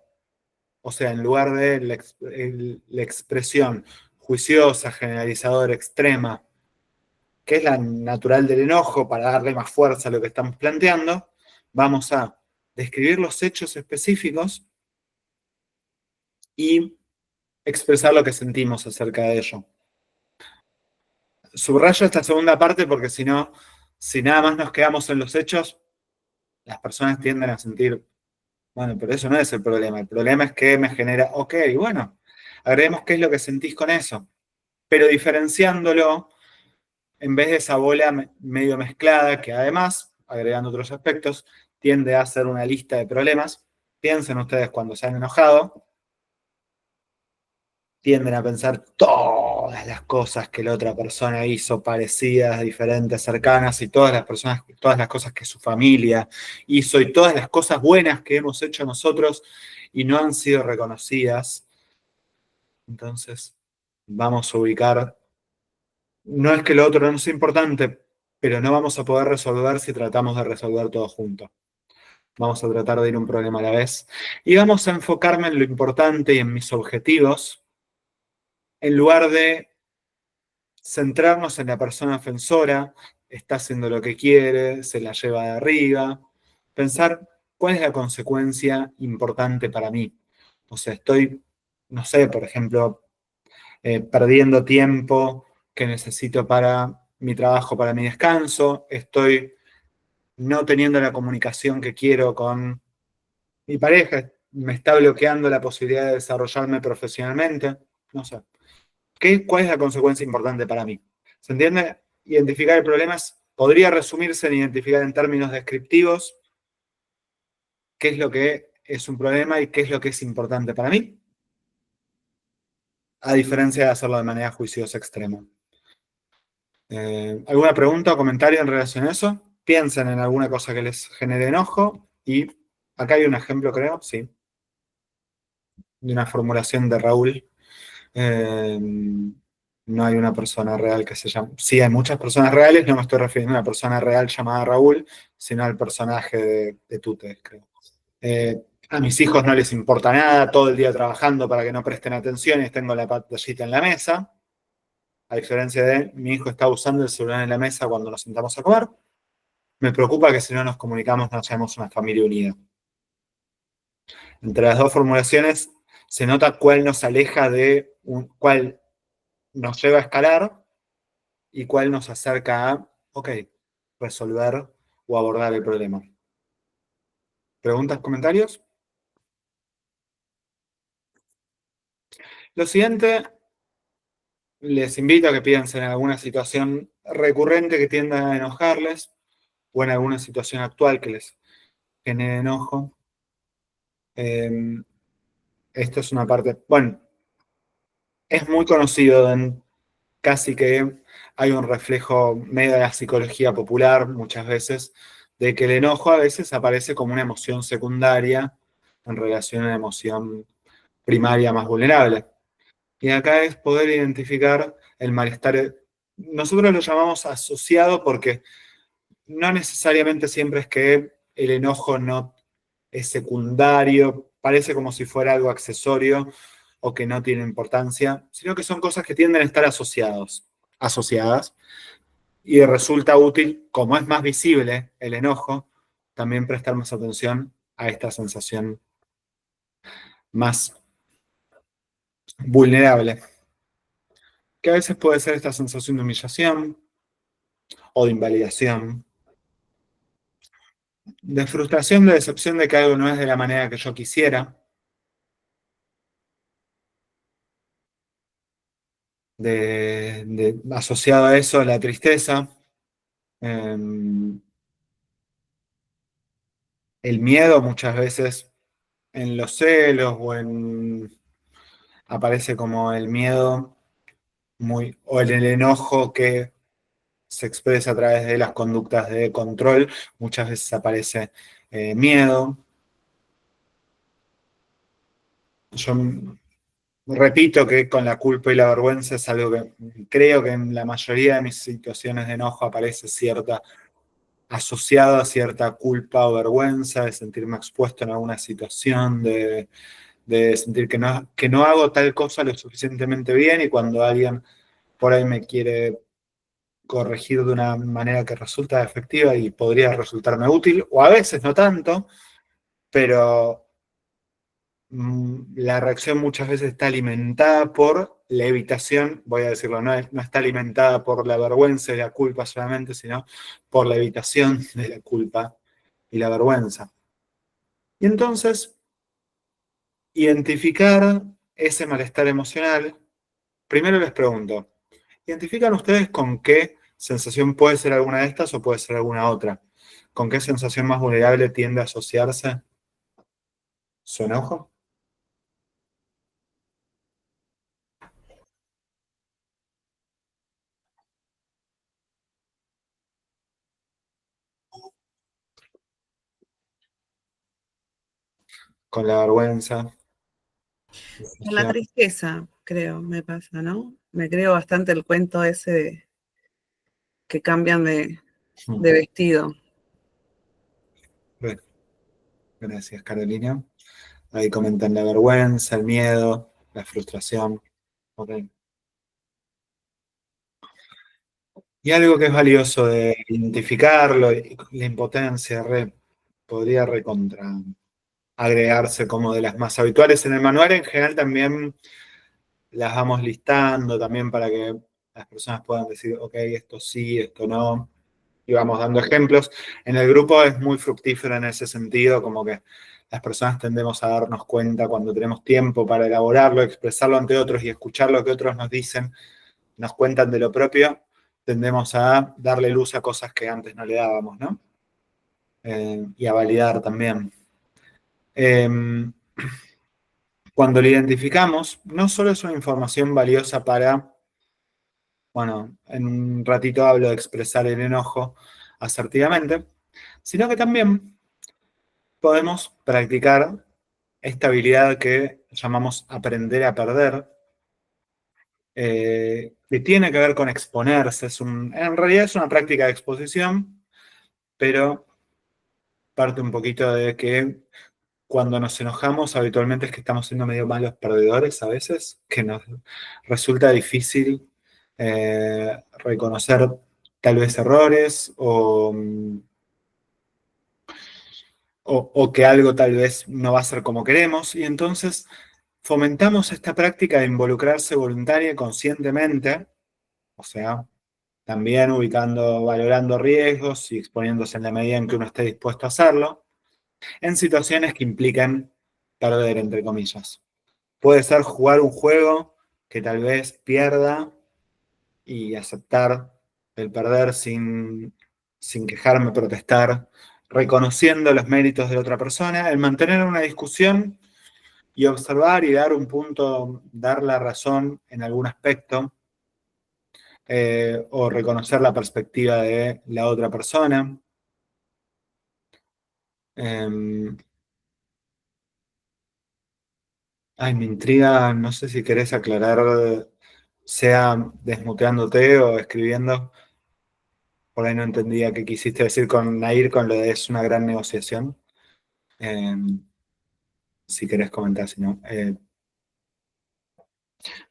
o sea, en lugar de la expresión juiciosa, generalizadora, extrema, que es la natural del enojo, para darle más fuerza a lo que estamos planteando, vamos a describir los hechos específicos y expresar lo que sentimos acerca de ello. Subrayo esta segunda parte porque si no, si nada más nos quedamos en los hechos, las personas tienden a sentir, bueno, pero eso no es el problema es que me genera, ok, bueno, agreguemos qué es lo que sentís con eso, pero diferenciándolo, en vez de esa bola medio mezclada, que además, agregando otros aspectos, tiende a ser una lista de problemas. Piensen ustedes cuando se han enojado, tienden a pensar todas las cosas que la otra persona hizo, parecidas, diferentes, cercanas, y todas las cosas que su familia hizo, y todas las cosas buenas que hemos hecho nosotros y no han sido reconocidas. Entonces, vamos a ubicar, no es que lo otro no sea importante, pero no vamos a poder resolver si tratamos de resolver todo junto. Vamos a tratar de ir un problema a la vez. Y vamos a enfocarme en lo importante y en mis objetivos, en lugar de centrarnos en la persona ofensora, está haciendo lo que quiere, se la lleva de arriba. Pensar cuál es la consecuencia importante para mí. O sea, estoy, no sé, por ejemplo, perdiendo tiempo que necesito para mi trabajo, para mi descanso, estoy no teniendo la comunicación que quiero con mi pareja, me está bloqueando la posibilidad de desarrollarme profesionalmente, no sé. ¿Cuál es la consecuencia importante para mí? ¿Se entiende? Identificar el problema podría resumirse en identificar en términos descriptivos qué es lo que es un problema y qué es lo que es importante para mí, a diferencia de hacerlo de manera juiciosa extrema. ¿Alguna pregunta o comentario en relación a eso? Piensen en alguna cosa que les genere enojo y acá hay un ejemplo, creo, sí, de una formulación de Raúl. No hay una persona real que se llame... Sí, hay muchas personas reales, no me estoy refiriendo a una persona real llamada Raúl, sino al personaje de Tute, creo. A mis hijos no les importa nada, todo el día trabajando para que no presten atención y tengo la pantallita en la mesa. A diferencia de mi hijo está usando el celular en la mesa cuando nos sentamos a comer. Me preocupa que si no nos comunicamos no seamos una familia unida. Entre las dos formulaciones se nota cuál nos aleja de cuál nos lleva a escalar y cuál nos acerca a, ok, resolver o abordar el problema. ¿Preguntas, comentarios? Lo siguiente, les invito a que piensen en alguna situación recurrente que tienda a enojarles o en alguna situación actual que les genere enojo. Esto es una parte, bueno, es muy conocido en casi que hay un reflejo medio de la psicología popular muchas veces, de que el enojo a veces aparece como una emoción secundaria en relación a una emoción primaria más vulnerable. Y acá es poder identificar el malestar. Nosotros lo llamamos asociado porque no necesariamente siempre es que el enojo no es secundario, parece como si fuera algo accesorio o que no tiene importancia, sino que son cosas que tienden a estar asociadas, y resulta útil, como es más visible el enojo, también prestar más atención a esta sensación más vulnerable, que a veces puede ser esta sensación de humillación o de invalidación, de frustración, de decepción de que algo no es de la manera que yo quisiera, asociado a eso la tristeza, el miedo muchas veces en los celos aparece como el miedo o en el enojo que se expresa a través de las conductas de control, muchas veces aparece miedo. Yo repito que con la culpa y la vergüenza es algo que creo que en la mayoría de mis situaciones de enojo aparece asociado a cierta culpa o vergüenza, de sentirme expuesto en alguna situación, de sentir que no hago tal cosa lo suficientemente bien y cuando alguien por ahí me quiere corregir de una manera que resulta efectiva y podría resultarme útil, o a veces no tanto, pero la reacción muchas veces está alimentada por la evitación, voy a decirlo, no está alimentada por la vergüenza y la culpa solamente, sino por la evitación de la culpa y la vergüenza. Y entonces, identificar ese malestar emocional, primero les pregunto, ¿identifican ustedes con qué sensación puede ser alguna de estas o puede ser alguna otra? ¿Con qué sensación más vulnerable tiende a asociarse su enojo? Con la vergüenza. Con la tristeza, creo, me pasa, ¿no? Me creo bastante el cuento ese que cambian de vestido. Bueno, gracias, Carolina. Ahí comentan la vergüenza, el miedo, la frustración. Okay. Y algo que es valioso de identificarlo, la impotencia, podría agregarse como de las más habituales. En el manual en general también las vamos listando, también para que las personas puedan decir, ok, esto sí, esto no, y vamos dando ejemplos. En el grupo es muy fructífero en ese sentido, como que las personas tendemos a darnos cuenta cuando tenemos tiempo para elaborarlo, expresarlo ante otros y escuchar lo que otros nos dicen, nos cuentan de lo propio, tendemos a darle luz a cosas que antes no le dábamos, ¿no? Y a validar también. Cuando lo identificamos, no solo es una información valiosa para, bueno, en un ratito hablo de expresar el enojo asertivamente, sino que también podemos practicar esta habilidad que llamamos aprender a perder, que tiene que ver con exponerse. En realidad es una práctica de exposición, pero parte un poquito de que cuando nos enojamos habitualmente es que estamos siendo medio malos perdedores a veces, que nos resulta difícil reconocer tal vez errores o que algo tal vez no va a ser como queremos, y entonces fomentamos esta práctica de involucrarse voluntaria y conscientemente, o sea, también ubicando, valorando riesgos y exponiéndose en la medida en que uno esté dispuesto a hacerlo, en situaciones que implican perder, entre comillas. Puede ser jugar un juego que tal vez pierda y aceptar el perder sin quejarme, protestar, reconociendo los méritos de la otra persona, el mantener una discusión y observar y dar un punto, dar la razón en algún aspecto, o reconocer la perspectiva de la otra persona. Me intriga, no sé si querés aclarar, sea desmuteándote o escribiendo. Por ahí no entendía qué quisiste decir con Nair con lo de es una gran negociación. Eh, si querés comentar, si no.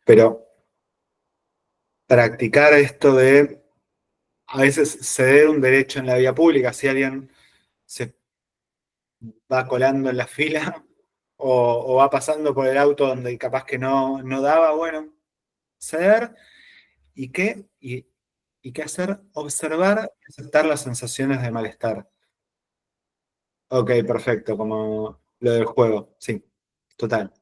Pero practicar esto de a veces ceder un derecho en la vía pública, si alguien se va colando en la fila o va pasando por el auto donde capaz que no daba, bueno, ceder y qué hacer, observar y aceptar las sensaciones de malestar. Ok, perfecto, como lo del juego, sí, total.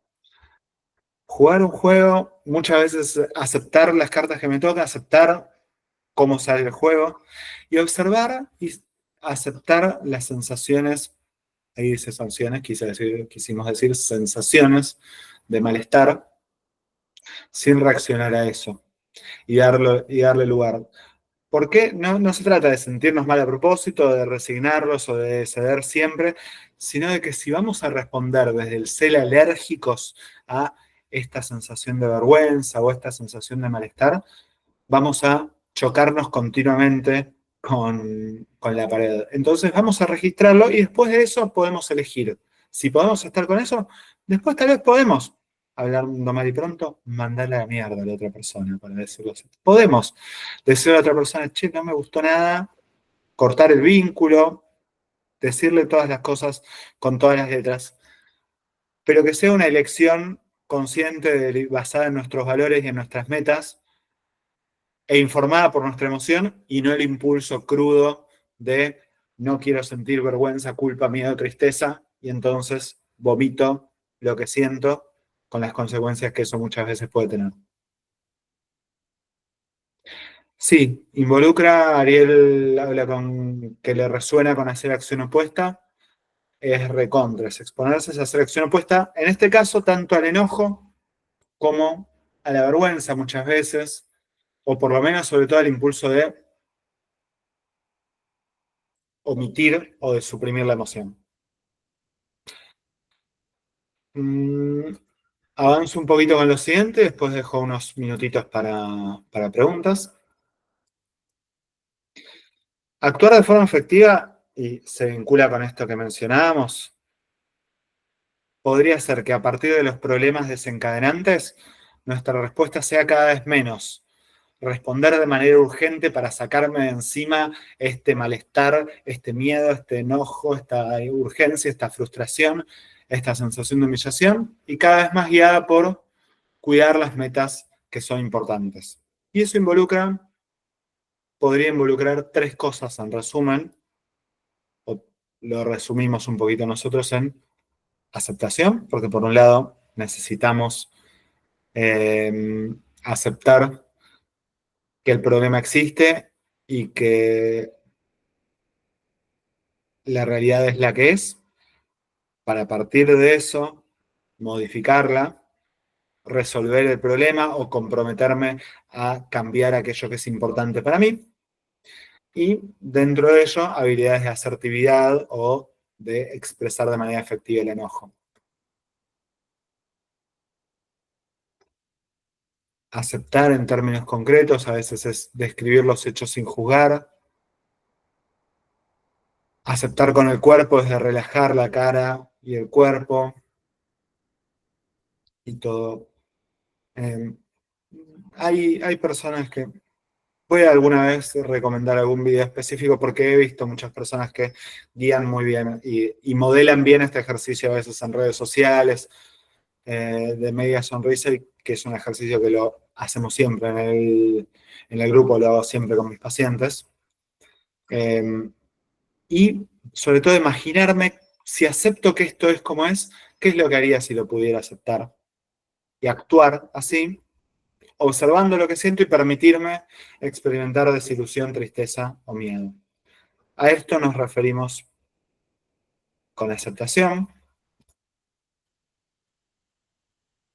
Jugar un juego, muchas veces aceptar las cartas que me toca, aceptar cómo sale el juego y observar y aceptar las sensaciones, ahí dice sanciones, quisimos decir sensaciones de malestar, sin reaccionar a eso y darle lugar. ¿Por qué? No se trata de sentirnos mal a propósito, de resignarlos o de ceder siempre, sino de que si vamos a responder desde el ser alérgicos a esta sensación de vergüenza o esta sensación de malestar, vamos a chocarnos continuamente con la pared. Entonces vamos a registrarlo y después de eso podemos elegir. Si podemos estar con eso, después tal vez podemos, hablando mal y pronto, mandarle a la mierda a la otra persona, para decirlo así. Podemos decirle a la otra persona, che, no me gustó nada, cortar el vínculo, decirle todas las cosas con todas las letras, pero que sea una elección consciente, basada en nuestros valores y en nuestras metas, e informada por nuestra emoción y no el impulso crudo de no quiero sentir vergüenza, culpa, miedo, tristeza, y entonces vomito lo que siento con las consecuencias que eso muchas veces puede tener. Sí, involucra, Ariel habla con que le resuena con hacer acción opuesta, es recontra, es exponerse, es hacer acción opuesta, en este caso tanto al enojo como a la vergüenza muchas veces, o por lo menos sobre todo al impulso de omitir o de suprimir la emoción. Avanzo un poquito con lo siguiente, después dejo unos minutitos para preguntas. Actuar de forma efectiva, y se vincula con esto que mencionábamos, podría ser que a partir de los problemas desencadenantes, nuestra respuesta sea cada vez menos responder de manera urgente para sacarme de encima este malestar, este miedo, este enojo, esta urgencia, esta frustración, esta sensación de humillación, y cada vez más guiada por cuidar las metas que son importantes. Y eso podría involucrar tres cosas en resumen, o lo resumimos un poquito nosotros en aceptación, porque por un lado necesitamos aceptar que el problema existe y que la realidad es la que es, para partir de eso, modificarla, resolver el problema o comprometerme a cambiar aquello que es importante para mí. Y dentro de ello, habilidades de asertividad o de expresar de manera efectiva el enojo. Aceptar en términos concretos, a veces es describir los hechos sin juzgar. Aceptar con el cuerpo es de relajar la cara y el cuerpo y todo. Hay personas que... Voy a alguna vez recomendar algún video específico porque he visto muchas personas que guían muy bien y modelan bien este ejercicio a veces en redes sociales, de media sonrisa, y que es un ejercicio que lo hacemos siempre en el grupo, lo hago siempre con mis pacientes. Y sobre todo imaginarme, si acepto que esto es como es, ¿qué es lo que haría si lo pudiera aceptar? Y actuar así, observando lo que siento y permitirme experimentar desilusión, tristeza o miedo. A esto nos referimos con aceptación.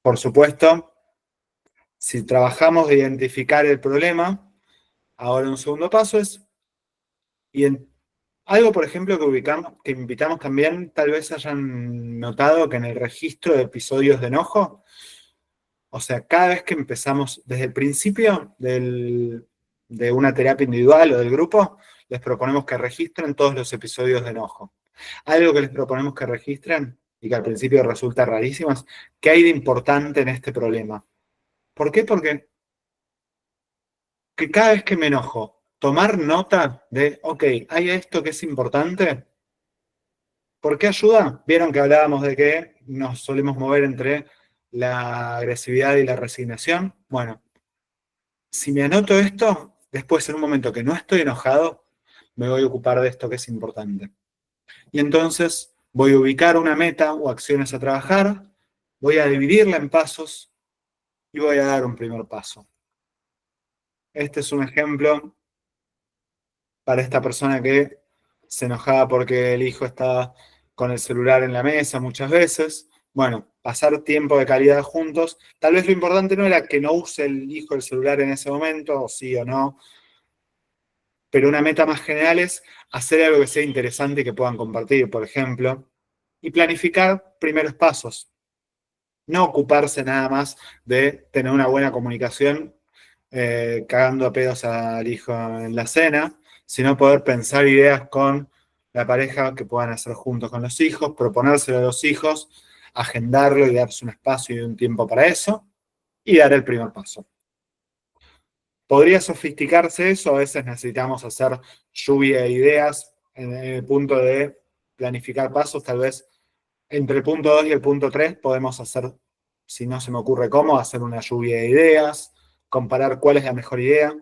Por supuesto, si trabajamos de identificar el problema, ahora un segundo paso es, algo, por ejemplo, que invitamos también, tal vez hayan notado que en el registro de episodios de enojo, o sea, cada vez que empezamos, desde el principio de una terapia individual o del grupo, les proponemos que registren todos los episodios de enojo. Algo que les proponemos que registren, y que al principio resulta rarísimo, es ¿qué hay de importante en este problema? ¿Por qué? Porque que cada vez que me enojo, tomar nota de, ok, ¿hay esto que es importante? ¿Por qué ayuda? Vieron que hablábamos de que nos solemos mover entre la agresividad y la resignación. Bueno, si me anoto esto, después en un momento que no estoy enojado, me voy a ocupar de esto que es importante. Y entonces voy a ubicar una meta o acciones a trabajar, voy a dividirla en pasos y voy a dar un primer paso. Este es un ejemplo para esta persona que se enojaba porque el hijo estaba con el celular en la mesa muchas veces. Bueno, pasar tiempo de calidad juntos. Tal vez lo importante no era que no use el hijo el celular en ese momento, o sí o no, pero una meta más general es hacer algo que sea interesante y que puedan compartir, por ejemplo, y planificar primeros pasos. No ocuparse nada más de tener una buena comunicación cagando a pedos al hijo en la cena, sino poder pensar ideas con la pareja que puedan hacer juntos con los hijos, proponérselo a los hijos, agendarlo y darse un espacio y un tiempo para eso, y dar el primer paso. Podría sofisticarse eso, a veces necesitamos hacer lluvia de ideas en el punto de planificar pasos, tal vez entre el punto 2 y el punto 3 podemos hacer, si no se me ocurre cómo, hacer una lluvia de ideas, comparar cuál es la mejor idea.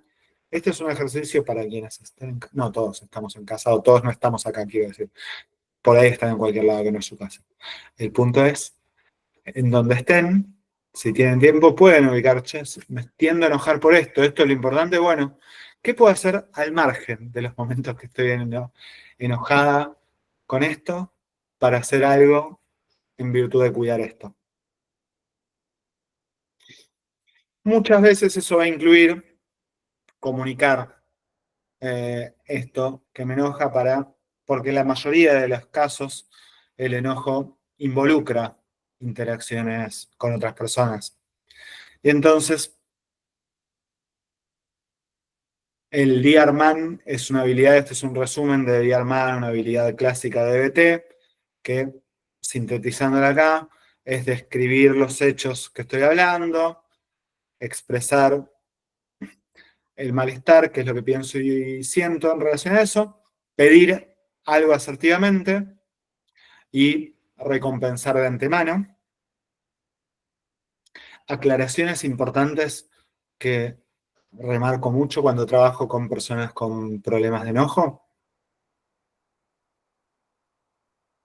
Este es un ejercicio para quienes estén en casa. No, todos estamos en casa, o todos no estamos acá, quiero decir. Por ahí están en cualquier lado que no es su casa. El punto es, en donde estén, si tienen tiempo, pueden ubicar, che, me tiendo a enojar por esto es lo importante, bueno, ¿qué puedo hacer al margen de los momentos que estoy enojada con esto para hacer algo en virtud de cuidar esto? Muchas veces eso va a incluir comunicar esto que me enoja porque en la mayoría de los casos el enojo involucra interacciones con otras personas. Y entonces, el Dear Man es una habilidad, este es un resumen de Dear Man, una habilidad clásica de EBT, que, sintetizándola acá, es describir los hechos que estoy hablando, expresar el malestar, que es lo que pienso y siento en relación a eso, pedir algo asertivamente y recompensar de antemano. Aclaraciones importantes que remarco mucho cuando trabajo con personas con problemas de enojo.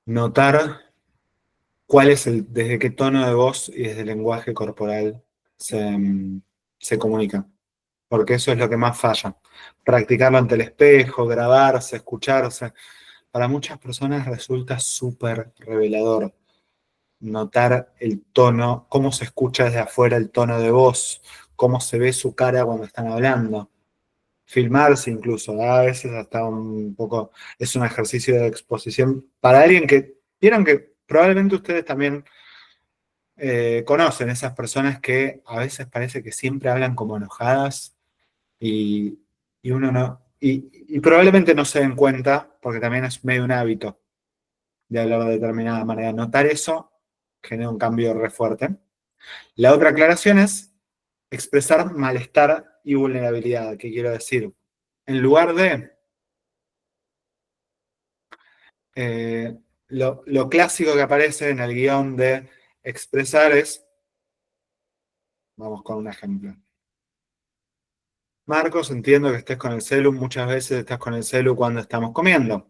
Notar cuál es desde qué tono de voz y desde el lenguaje corporal se comunica. Porque eso es lo que más falla. Practicarlo ante el espejo, grabarse, escucharse. para muchas personas resulta súper revelador notar el tono, cómo se escucha desde afuera el tono de voz, cómo se ve su cara cuando están hablando. Filmarse incluso, a veces hasta un poco, es un ejercicio de exposición para alguien que, vieron que probablemente ustedes también conocen esas personas que a veces parece que siempre hablan como enojadas y, y uno no, y probablemente no se den cuenta, porque también es medio un hábito de hablar de determinada manera. Notar eso genera un cambio re fuerte. La otra aclaración es expresar malestar y vulnerabilidad. ¿Qué quiero decir? En lugar de lo clásico que aparece en el guión de expresar es, vamos con un ejemplo. Marcos, entiendo que estés con el celu, muchas veces estás con el celu cuando estamos comiendo.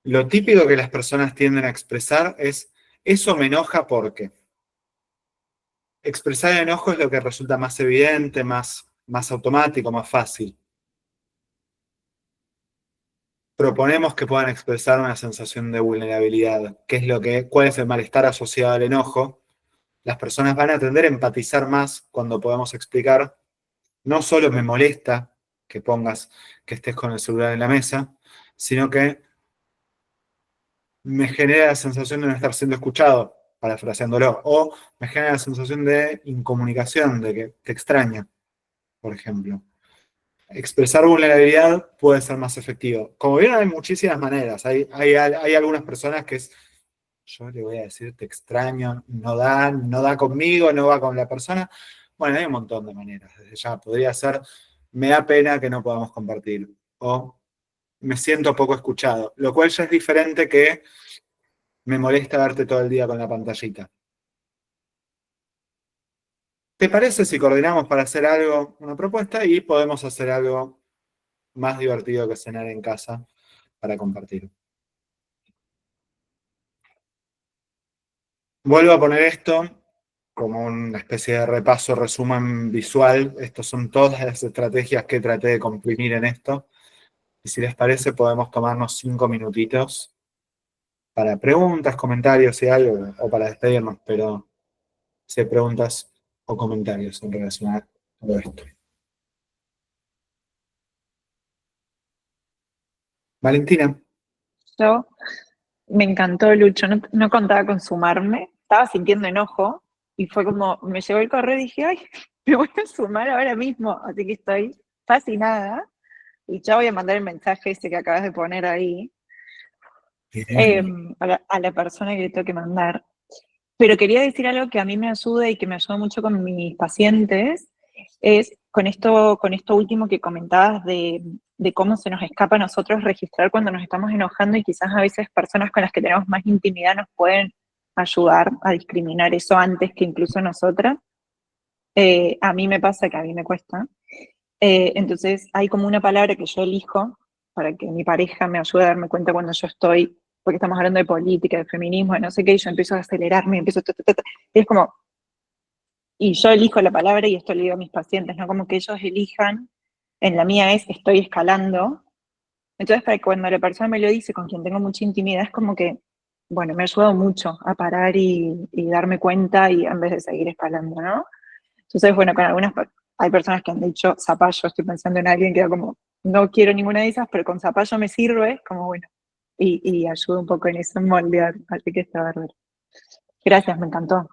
Lo típico que las personas tienden a expresar es, eso me enoja porque. Expresar el enojo es lo que resulta más evidente, más automático, más fácil. Proponemos que puedan expresar una sensación de vulnerabilidad, cuál es el malestar asociado al enojo. Las personas van a tender a empatizar más cuando podamos explicar, no solo me molesta que estés con el celular en la mesa, sino que me genera la sensación de no estar siendo escuchado, parafraseándolo, o me genera la sensación de incomunicación, de que te extraña, por ejemplo. Expresar vulnerabilidad puede ser más efectivo. Como vieron, hay muchísimas maneras. Hay algunas personas que yo le voy a decir, te extraño, no da conmigo, no va con la persona. Bueno, hay un montón de maneras. Desde ya podría ser, me da pena que no podamos compartir. O me siento poco escuchado. Lo cual ya es diferente que me molesta verte todo el día con la pantallita. ¿Te parece si coordinamos para hacer algo, una propuesta, y podemos hacer algo más divertido que cenar en casa para compartir? Vuelvo a poner esto como una especie de repaso, resumen visual. Estas son todas las estrategias que traté de comprimir en esto. Y si les parece, podemos tomarnos 5 minutitos para preguntas, comentarios y algo, o para despedirnos, pero si hay preguntas o comentarios en relación a todo esto. Valentina. Yo me encantó, Lucho, no contaba con sumarme, estaba sintiendo enojo y fue como, me llegó el correo y dije, ay, me voy a sumar ahora mismo, así que estoy fascinada y ya voy a mandar el mensaje ese que acabas de poner ahí a la persona que le tengo que mandar. Pero quería decir algo que a mí me ayuda y que me ayuda mucho con mis pacientes, es con esto último que comentabas de cómo se nos escapa a nosotros registrar cuando nos estamos enojando y quizás a veces personas con las que tenemos más intimidad nos pueden ayudar a discriminar eso antes que incluso nosotras. A mí me pasa que a mí me cuesta. Entonces hay como una palabra que yo elijo para que mi pareja me ayude a darme cuenta cuando yo estoy, porque estamos hablando de política, de feminismo, de no sé qué, y yo empiezo a acelerarme, y es como, y yo elijo la palabra y esto le digo a mis pacientes, ¿no? Como que ellos elijan, en la mía es estoy escalando. Entonces, para que cuando la persona me lo dice con quien tengo mucha intimidad, es como que, bueno, me ha ayudado mucho a parar y darme cuenta y en vez de seguir escalando, ¿no? Entonces, bueno, hay personas que han dicho zapallo, estoy pensando en alguien que era como, no quiero ninguna de esas, pero con zapallo me sirve, como bueno, y ayuda un poco en eso, en moldear, así que está bárbaro. Gracias, me encantó.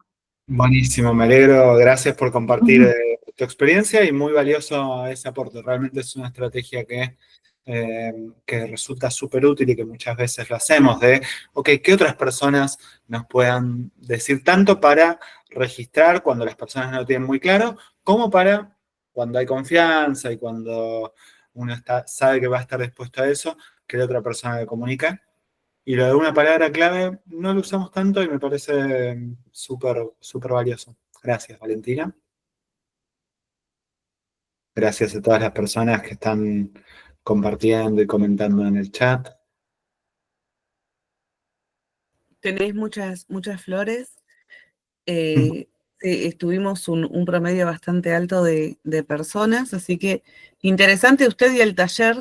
Buenísimo, me alegro. Gracias por compartir tu experiencia y muy valioso ese aporte. Realmente es una estrategia que resulta súper útil y que muchas veces lo hacemos ok, ¿qué otras personas nos puedan decir tanto para registrar cuando las personas no lo tienen muy claro, como para cuando hay confianza y cuando uno sabe que va a estar dispuesto a eso, que la otra persona le comunique? Y lo de una palabra clave no lo usamos tanto y me parece súper, súper valioso. Gracias, Valentina. Gracias a todas las personas que están compartiendo y comentando en el chat. Tenéis muchas flores. Sí, estuvimos un promedio bastante alto de personas, así que interesante usted y el taller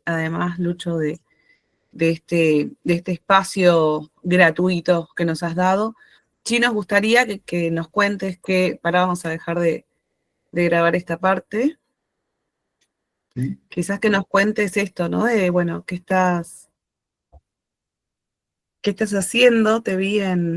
además, Lucho, de este espacio gratuito que nos has dado. Sí nos gustaría que nos cuentes que, vamos a dejar de grabar esta parte. ¿Sí? Quizás que nos cuentes esto, ¿no? De, bueno, ¿qué estás haciendo? Te vi en